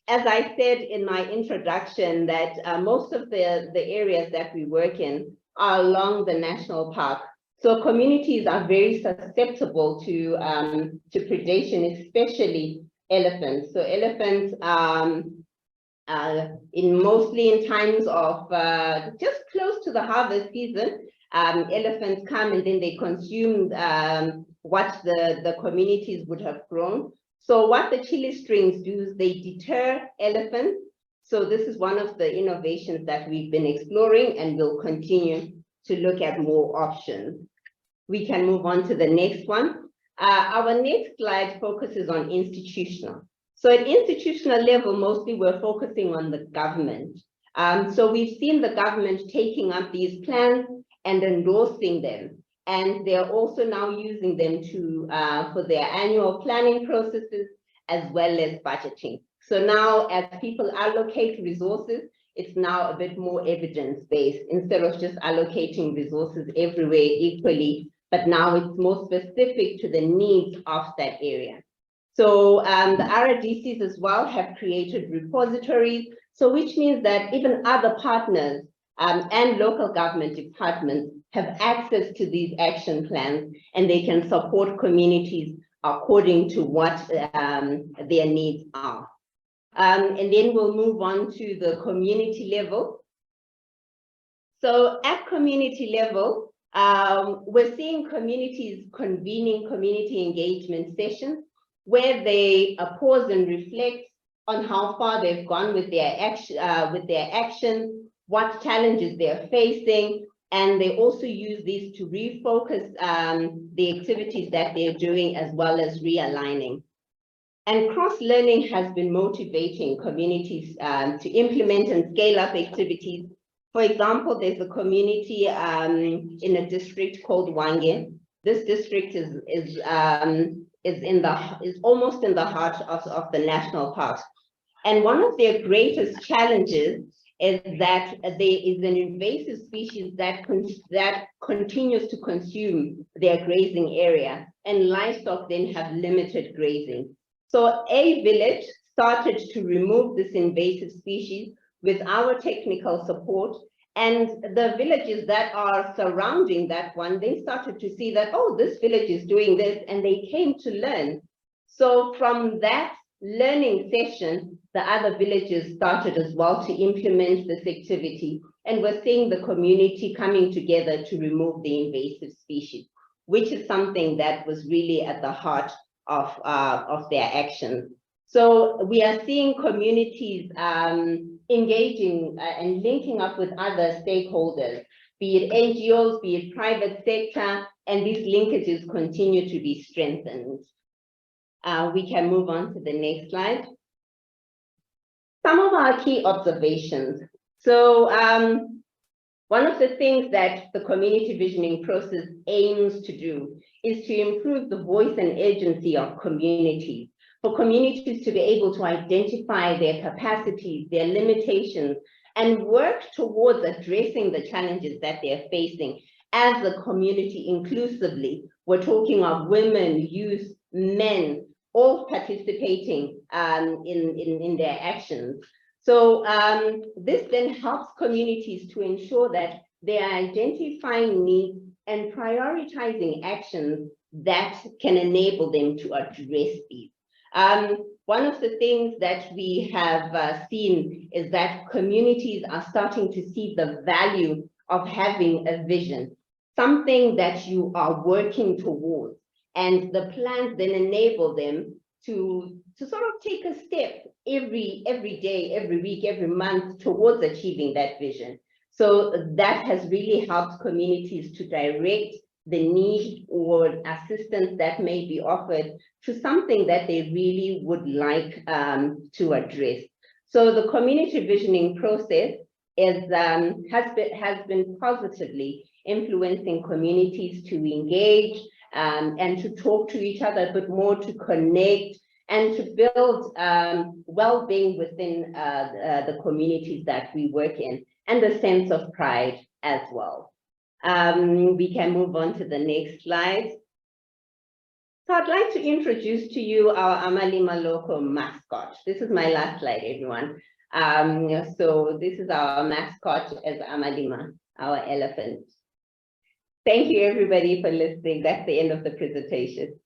as I said in my introduction, that most of the areas that we work in are along the national park. So communities are very susceptible to predation, especially elephants. So elephants, mostly in times of just close to the harvest season, elephants come and then they consume what the communities would have grown. So what the chili strings do is they deter elephants. So this is one of the innovations that we've been exploring, and we'll continue to look at more options. We can move on to the next one. Our next slide focuses on institutional. So at institutional level, mostly we're focusing on the government. So we've seen the government taking up these plans and endorsing them. And they're also now using them for their annual planning processes as well as budgeting. So now as people allocate resources, it's now a bit more evidence-based instead of just allocating resources everywhere equally, but now it's more specific to the needs of that area. So the RDCs as well have created repositories, so which means that even other partners and local government departments have access to these action plans, and they can support communities according to what their needs are. And then we'll move on to the community level. So at community level, we're seeing communities convening community engagement sessions where they pause and reflect on how far they've gone with their actions, what challenges they're facing, and they also use these to refocus the activities that they're doing as well as realigning. And cross-learning has been motivating communities to implement and scale up activities. For example, there's a community in a district called Wange. This district is almost in the heart of the national park. And one of their greatest challenges is that there is an invasive species that continues to consume their grazing area, and livestock then have limited grazing. So a village started to remove this invasive species with our technical support, and the villages that are surrounding that one, they started to see that, oh, this village is doing this, and they came to learn. So from that learning session, the other villages started as well to implement this activity, and we're seeing the community coming together to remove the invasive species, which is something that was really at the heart of their actions. So we are seeing communities engaging and linking up with other stakeholders, be it NGOs, be it private sector, and these linkages continue to be strengthened. We can move on to the next slide. Some of our key observations. So one of the things that the community visioning process aims to do is to improve the voice and agency of communities, for communities to be able to identify their capacities, their limitations, and work towards addressing the challenges that they're facing as a community inclusively. We're talking of women, youth, men, all participating in their actions. So this then helps communities to ensure that they are identifying needs and prioritizing actions that can enable them to address these. One of the things that we have seen is that communities are starting to see the value of having a vision, something that you are working towards, and the plans then enable them to sort of take a step every day, every week, every month towards achieving that vision. So that has really helped communities to direct the need or assistance that may be offered to something that they really would like to address. So the community visioning process has been positively influencing communities to engage and to talk to each other, but more to connect and to build well-being within the communities that we work in, and a sense of pride as well. We can move on to the next slide. So I'd like to introduce to you our Amalima local mascot. This is my last slide, everyone. So this is our mascot as Amalima, our elephant. Thank you, everybody, for listening. That's the end of the presentation.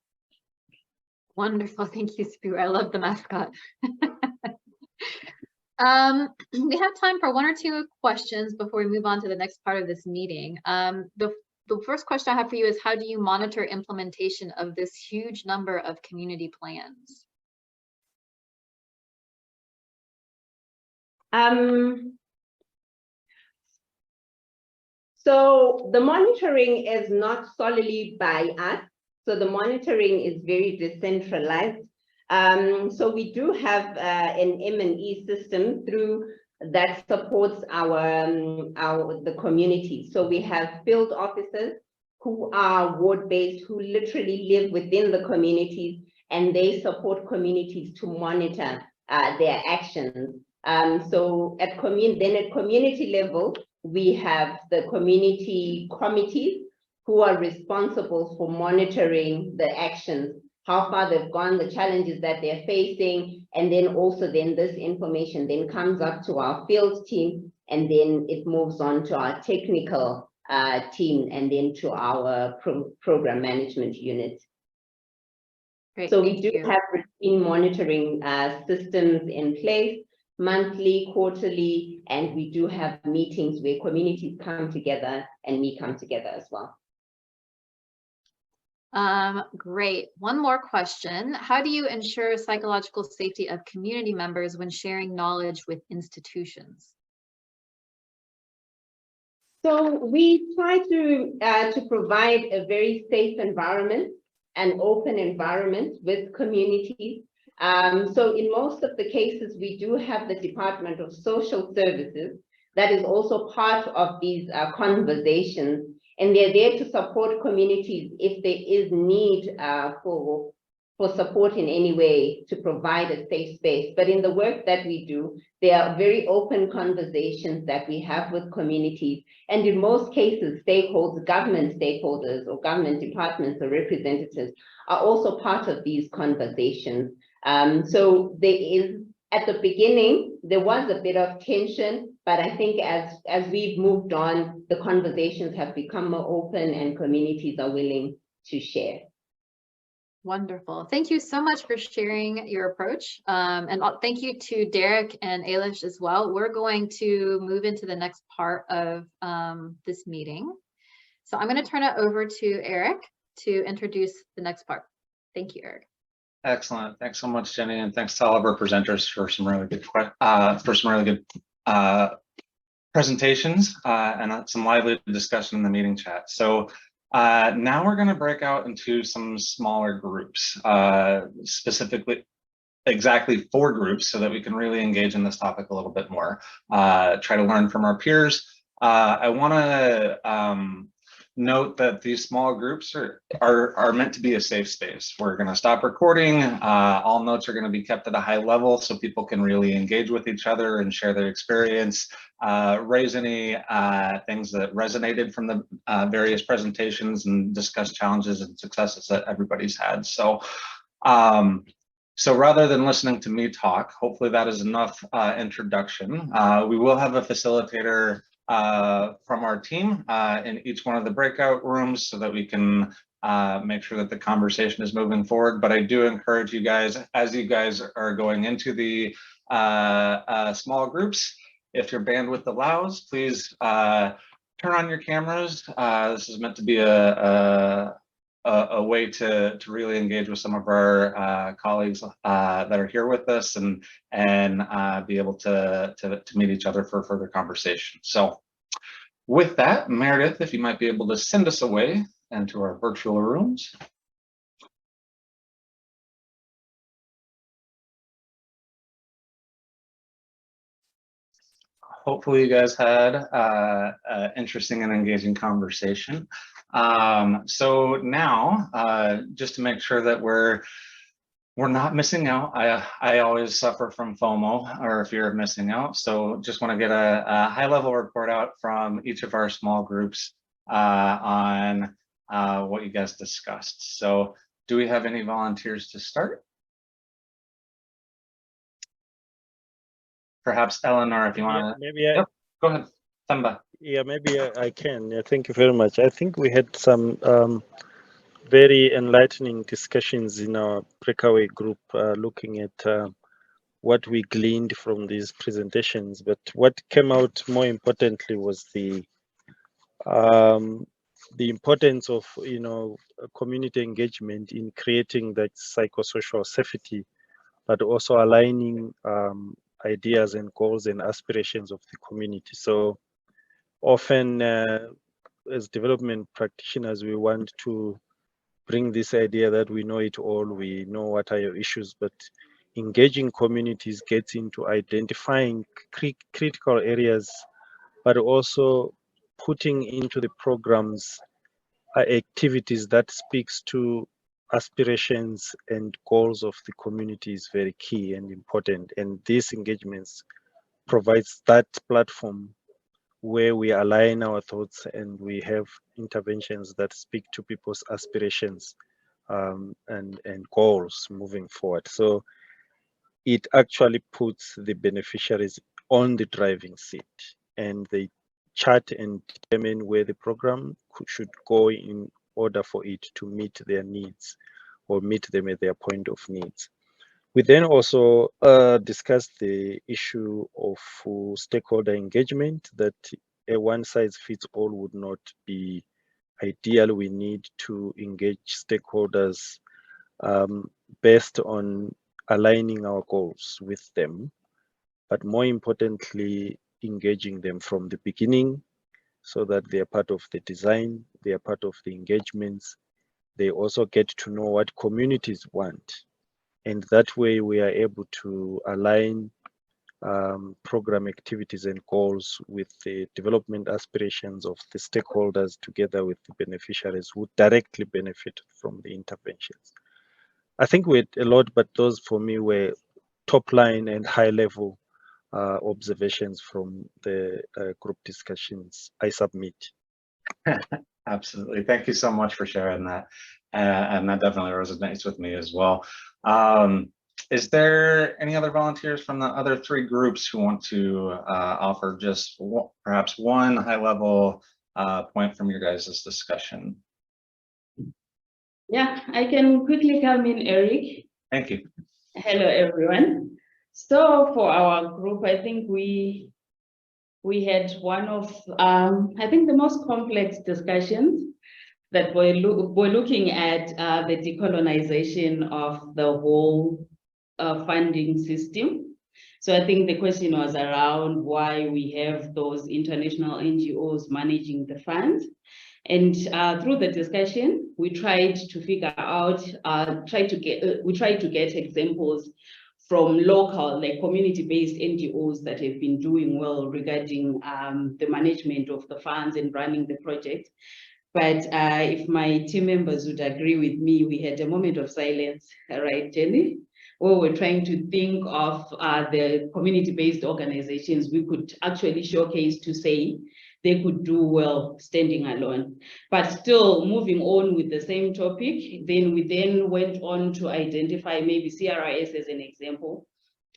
Wonderful. Thank you, Sipiwe. I love the mascot. We have time for one or two questions before we move on to the next part of this meeting. The first question I have for you is, how do you monitor implementation of this huge number of community plans? So the monitoring is not solely by us. So the monitoring is very decentralized. So we do have an M&E system through that supports the community. So we have field officers who are ward-based, who literally live within the communities, and they support communities to monitor their actions. So at community level, we have the community committees who are responsible for monitoring the actions, how far they've gone, the challenges that they're facing, and then also this information then comes up to our field team, and then it moves on to our technical team, and then to our program management unit. Great, so we do have routine monitoring systems in place, monthly, quarterly, and we do have meetings where communities come together and we come together as well. Great. One more question. How do you ensure psychological safety of community members when sharing knowledge with institutions? So we try to provide a very safe environment, an open environment with communities. So in most of the cases, we do have the Department of Social Services that is also part of these conversations. And they're there to support communities if there is need for support in any way to provide a safe space. But in the work that we do, there are very open conversations that we have with communities. And in most cases, government stakeholders or government departments or representatives are also part of these conversations. So there is, at the beginning, there was a bit of tension, but I think as we've moved on, the conversations have become more open and communities are willing to share. Wonderful. Thank you so much for sharing your approach. And thank you to Derek and Ailish as well. We're going to move into the next part of this meeting. So I'm going to turn it over to Eric to introduce the next part. Thank you, Eric. Excellent. Thanks so much, Jenny, and thanks to all of our presenters for some really good presentations and some lively discussion in the meeting chat. So now we're going to break out into some smaller groups, specifically exactly 4 groups, so that we can really engage in this topic a little bit more, try to learn from our peers. I want to note that these small groups are meant to be a safe space. We're going to stop recording. All notes are going to be kept at a high level so people can really engage with each other and share their experience, raise any things that resonated from the various presentations, and discuss challenges and successes that everybody's had. So rather than listening to me talk, hopefully that is enough introduction. We will have a facilitator from our team in each one of the breakout rooms so that we can make sure that the conversation is moving forward. But I do encourage you guys, as you guys are going into the small groups, if your bandwidth allows, please turn on your cameras. This is meant to be a way to really engage with some of our colleagues that are here with us and be able to meet each other for further conversation. So with that, Meredith, if you might be able to send us away into our virtual rooms. hopefully you guys had an interesting and engaging conversation. So now, just to make sure that we're not missing out. I always suffer from FOMO, or fear of missing out. So just want to get a high-level report out from each of our small groups on what you guys discussed. So do we have any volunteers to start? Perhaps Eleanor, if you want to. Maybe I, Yep, go ahead, Thamba. yeah, maybe I can. Yeah, thank you very much. I think we had some very enlightening discussions in our breakaway group, looking at what we gleaned from these presentations. But what came out more importantly was the importance of community engagement in creating that psychosocial safety, but also aligning ideas and goals and aspirations of the community. So often as development practitioners, we want to bring this idea that we know it all, we know what are your issues, but engaging communities gets into identifying critical areas, but also putting into the programs activities that speaks to aspirations and goals of the community is very key and important. And these engagements provides that platform where we align our thoughts and we have interventions that speak to people's aspirations and goals moving forward. So it actually puts the beneficiaries on the driving seat, and they chart and determine where the program should go in order for it to meet their needs or meet them at their point of needs. We then also discussed the issue of stakeholder engagement, that a one-size-fits-all would not be ideal. We need to engage stakeholders based on aligning our goals with them, but more importantly, engaging them from the beginning so that they are part of the design, they are part of the engagements. They also get to know what communities want. And that way we are able to align program activities and goals with the development aspirations of the stakeholders together with the beneficiaries who directly benefit from the interventions. I think we had a lot, but those for me were top line and high level observations from the group discussions I submit. Absolutely. Thank you so much for sharing that. And that definitely resonates with me as well. Is there any other volunteers from the other three groups who want to offer just perhaps one high-level point from your guys' discussion? Yeah, I can quickly come in, Eric. Thank you. Hello, everyone. So for our group, I think we had one of, I think the most complex discussions that we're looking at the decolonization of the whole funding system. So I think the question was around why we have those international NGOs managing the funds. And through the discussion, we tried to figure out, we tried to get examples from local, like community-based NGOs that have been doing well regarding the management of the funds and running the project. But if my team members would agree with me, we had a moment of silence, right, Jenny? Where we're trying to think of the community-based organizations we could actually showcase to say they could do well standing alone. But still moving on with the same topic, then we went on to identify maybe CRIS as an example,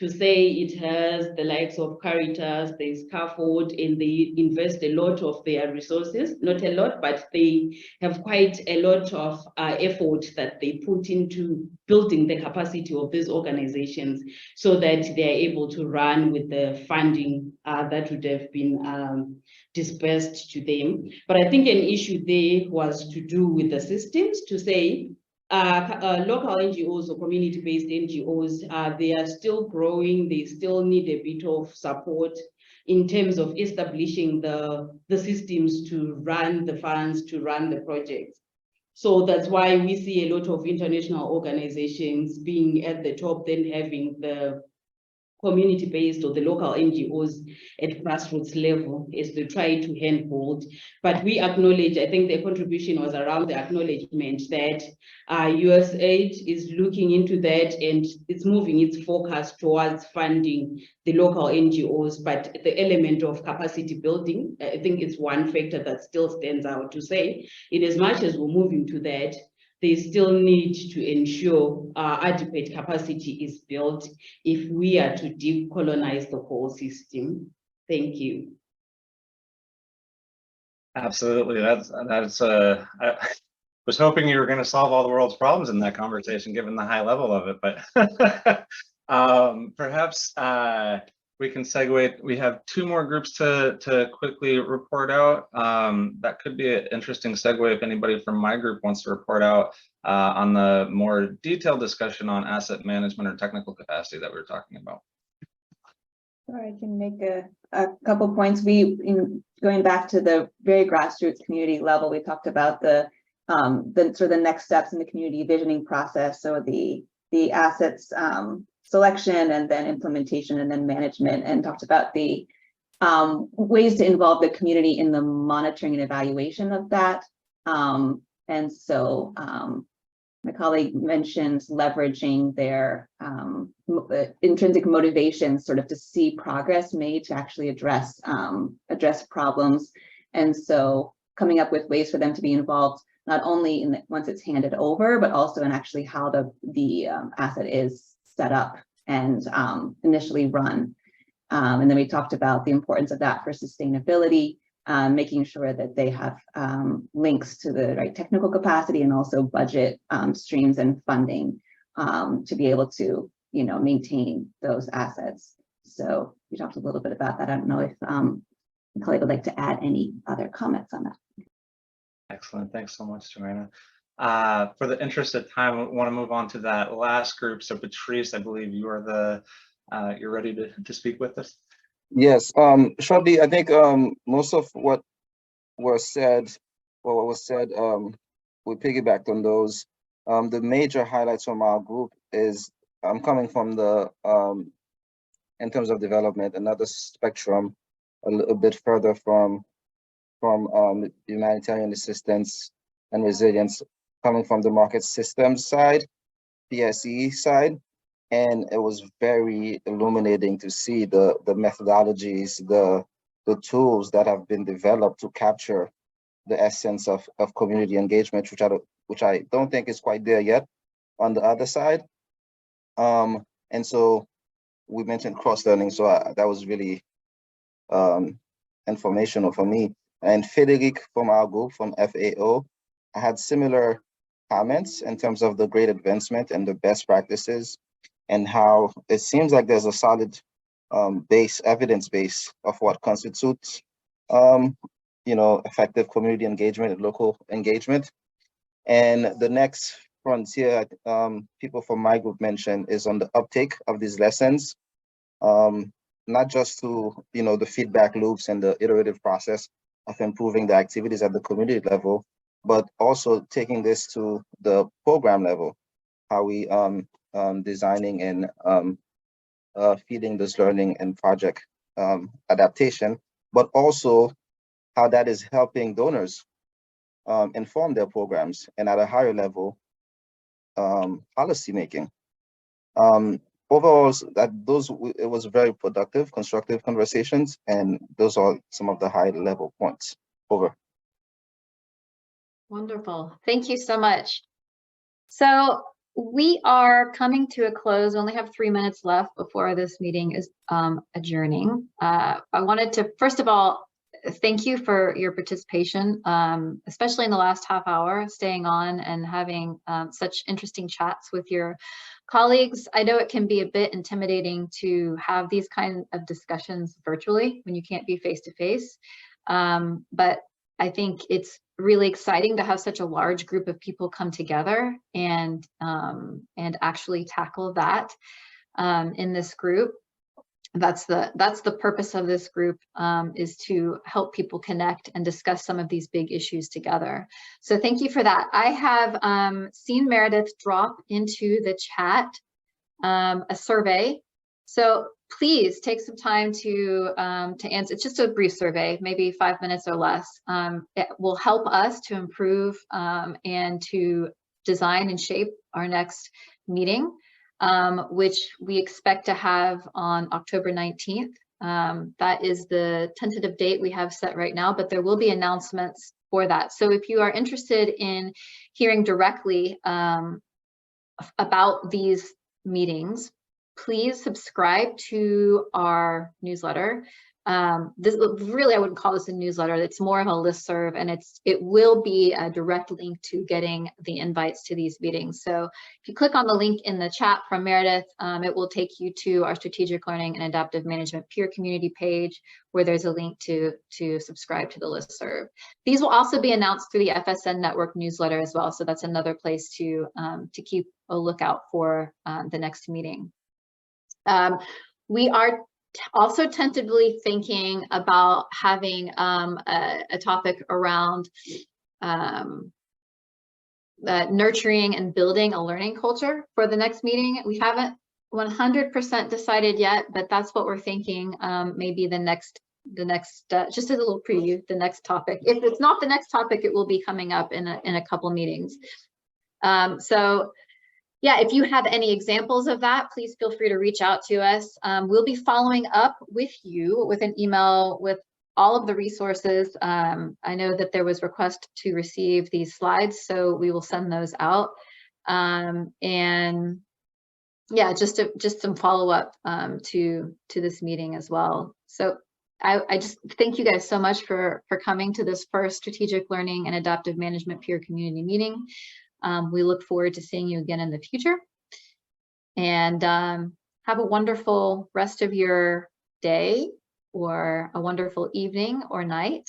to say it has the likes of Caritas, there's Scaffold, and they invest a lot of their resources, not a lot, but they have quite a lot of effort that they put into building the capacity of these organizations so that they're able to run with the funding that would have been dispersed to them. But I think an issue there was to do with the systems, to say local NGOs or community-based NGOs, they are still growing, they still need a bit of support in terms of establishing the systems to run the funds, to run the projects. So that's why we see a lot of international organizations being at the top, then having the community-based or the local NGOs at grassroots level as they try to handhold. But we acknowledge, I think the contribution was around the acknowledgement that USAID is looking into that and it's moving its focus towards funding the local NGOs, but the element of capacity building, I think it's one factor that still stands out to say, in as much as we're moving to that, they still need to ensure adequate capacity is built if we are to decolonize the whole system. Thank you. Absolutely. I was hoping you were going to solve all the world's problems in that conversation, given the high level of it, but perhaps we can segue. We have 2 more groups to quickly report out. That could be an interesting segue if anybody from my group wants to report out on the more detailed discussion on asset management or technical capacity that we were talking about. Sure, I can make a couple points. Going back to the very grassroots community level, we talked about the sort of the next steps in the community visioning process. So the assets selection and then implementation and then management, and talked about the ways to involve the community in the monitoring and evaluation of that. And so my colleague mentions leveraging their intrinsic motivations sort of to see progress made to actually address problems. And so coming up with ways for them to be involved, not only in once it's handed over, but also in actually how the asset is set up and initially run. And then we talked about the importance of that for sustainability, making sure that they have links to the right technical capacity and also budget streams and funding to be able to, maintain those assets. So we talked a little bit about that. I don't know if the colleague would like to add any other comments on that. Excellent. Thanks so much, Joanna. For the interest of time, I want to move on to that last group. So Patrice, I believe you are you're ready to speak with us. Yes, shortly, I think most of what was said, we piggybacked on those. The major highlights from our group is I'm coming from the, in terms of development, another spectrum, a little bit further from humanitarian assistance and resilience, coming from the market systems side, PSE side. And it was very illuminating to see the methodologies, the tools that have been developed to capture the essence of community engagement, which I don't think is quite there yet on the other side. And so we mentioned cross-learning, so that was really informational for me. And Frederic from our group, from FAO, I had similar comments in terms of the great advancement and the best practices, and how it seems like there's a solid evidence base of what constitutes, effective community engagement and local engagement. And the next frontier, people from my group mentioned, is on the uptake of these lessons, not just to, the feedback loops and the iterative process of improving the activities at the community level, but also taking this to the program level, how we designing and feeding this learning and project adaptation, but also how that is helping donors inform their programs and at a higher level policy making. Overall, it was very productive, constructive conversations, and those are some of the high level points. Over. Wonderful. Thank you so much. So we are coming to a close. We only have 3 minutes left before this meeting is adjourning. I wanted to, first of all, thank you for your participation, especially in the last half hour, staying on and having such interesting chats with your colleagues. I know it can be a bit intimidating to have these kinds of discussions virtually when you can't be face to face, but I think it's really exciting to have such a large group of people come together and actually tackle that in this group. That's the purpose of this group, is to help people connect and discuss some of these big issues together. So thank you for that. I have seen Meredith drop into the chat a survey. So please take some time to answer. It's just a brief survey, maybe 5 minutes or less. It will help us to improve and to design and shape our next meeting, which we expect to have on October 19th. That is the tentative date we have set right now, but there will be announcements for that. So if you are interested in hearing directly about these meetings, please subscribe to our newsletter. This really, I wouldn't call this a newsletter. It's more of a listserv, and it will be a direct link to getting the invites to these meetings. So if you click on the link in the chat from Meredith, it will take you to our strategic learning and adaptive management peer community page, where there's a link to subscribe to the listserv. These will also be announced through the FSN network newsletter as well. So that's another place to keep a lookout for the next meeting. We are also tentatively thinking about having a topic around nurturing and building a learning culture for the next meeting. We haven't 100% decided yet, but that's what we're thinking. Maybe the next just as a little preview, the next topic. If it's not the next topic, it will be coming up in a couple meetings. So yeah, if you have any examples of that, please feel free to reach out to us. We'll be following up with you with an email with all of the resources. I know that there was a request to receive these slides, so we will send those out. And yeah, just some follow-up to this meeting as well. So I just thank you guys so much for coming to this first strategic learning and adaptive management peer community meeting. We look forward to seeing you again in the future, and have a wonderful rest of your day or a wonderful evening or night.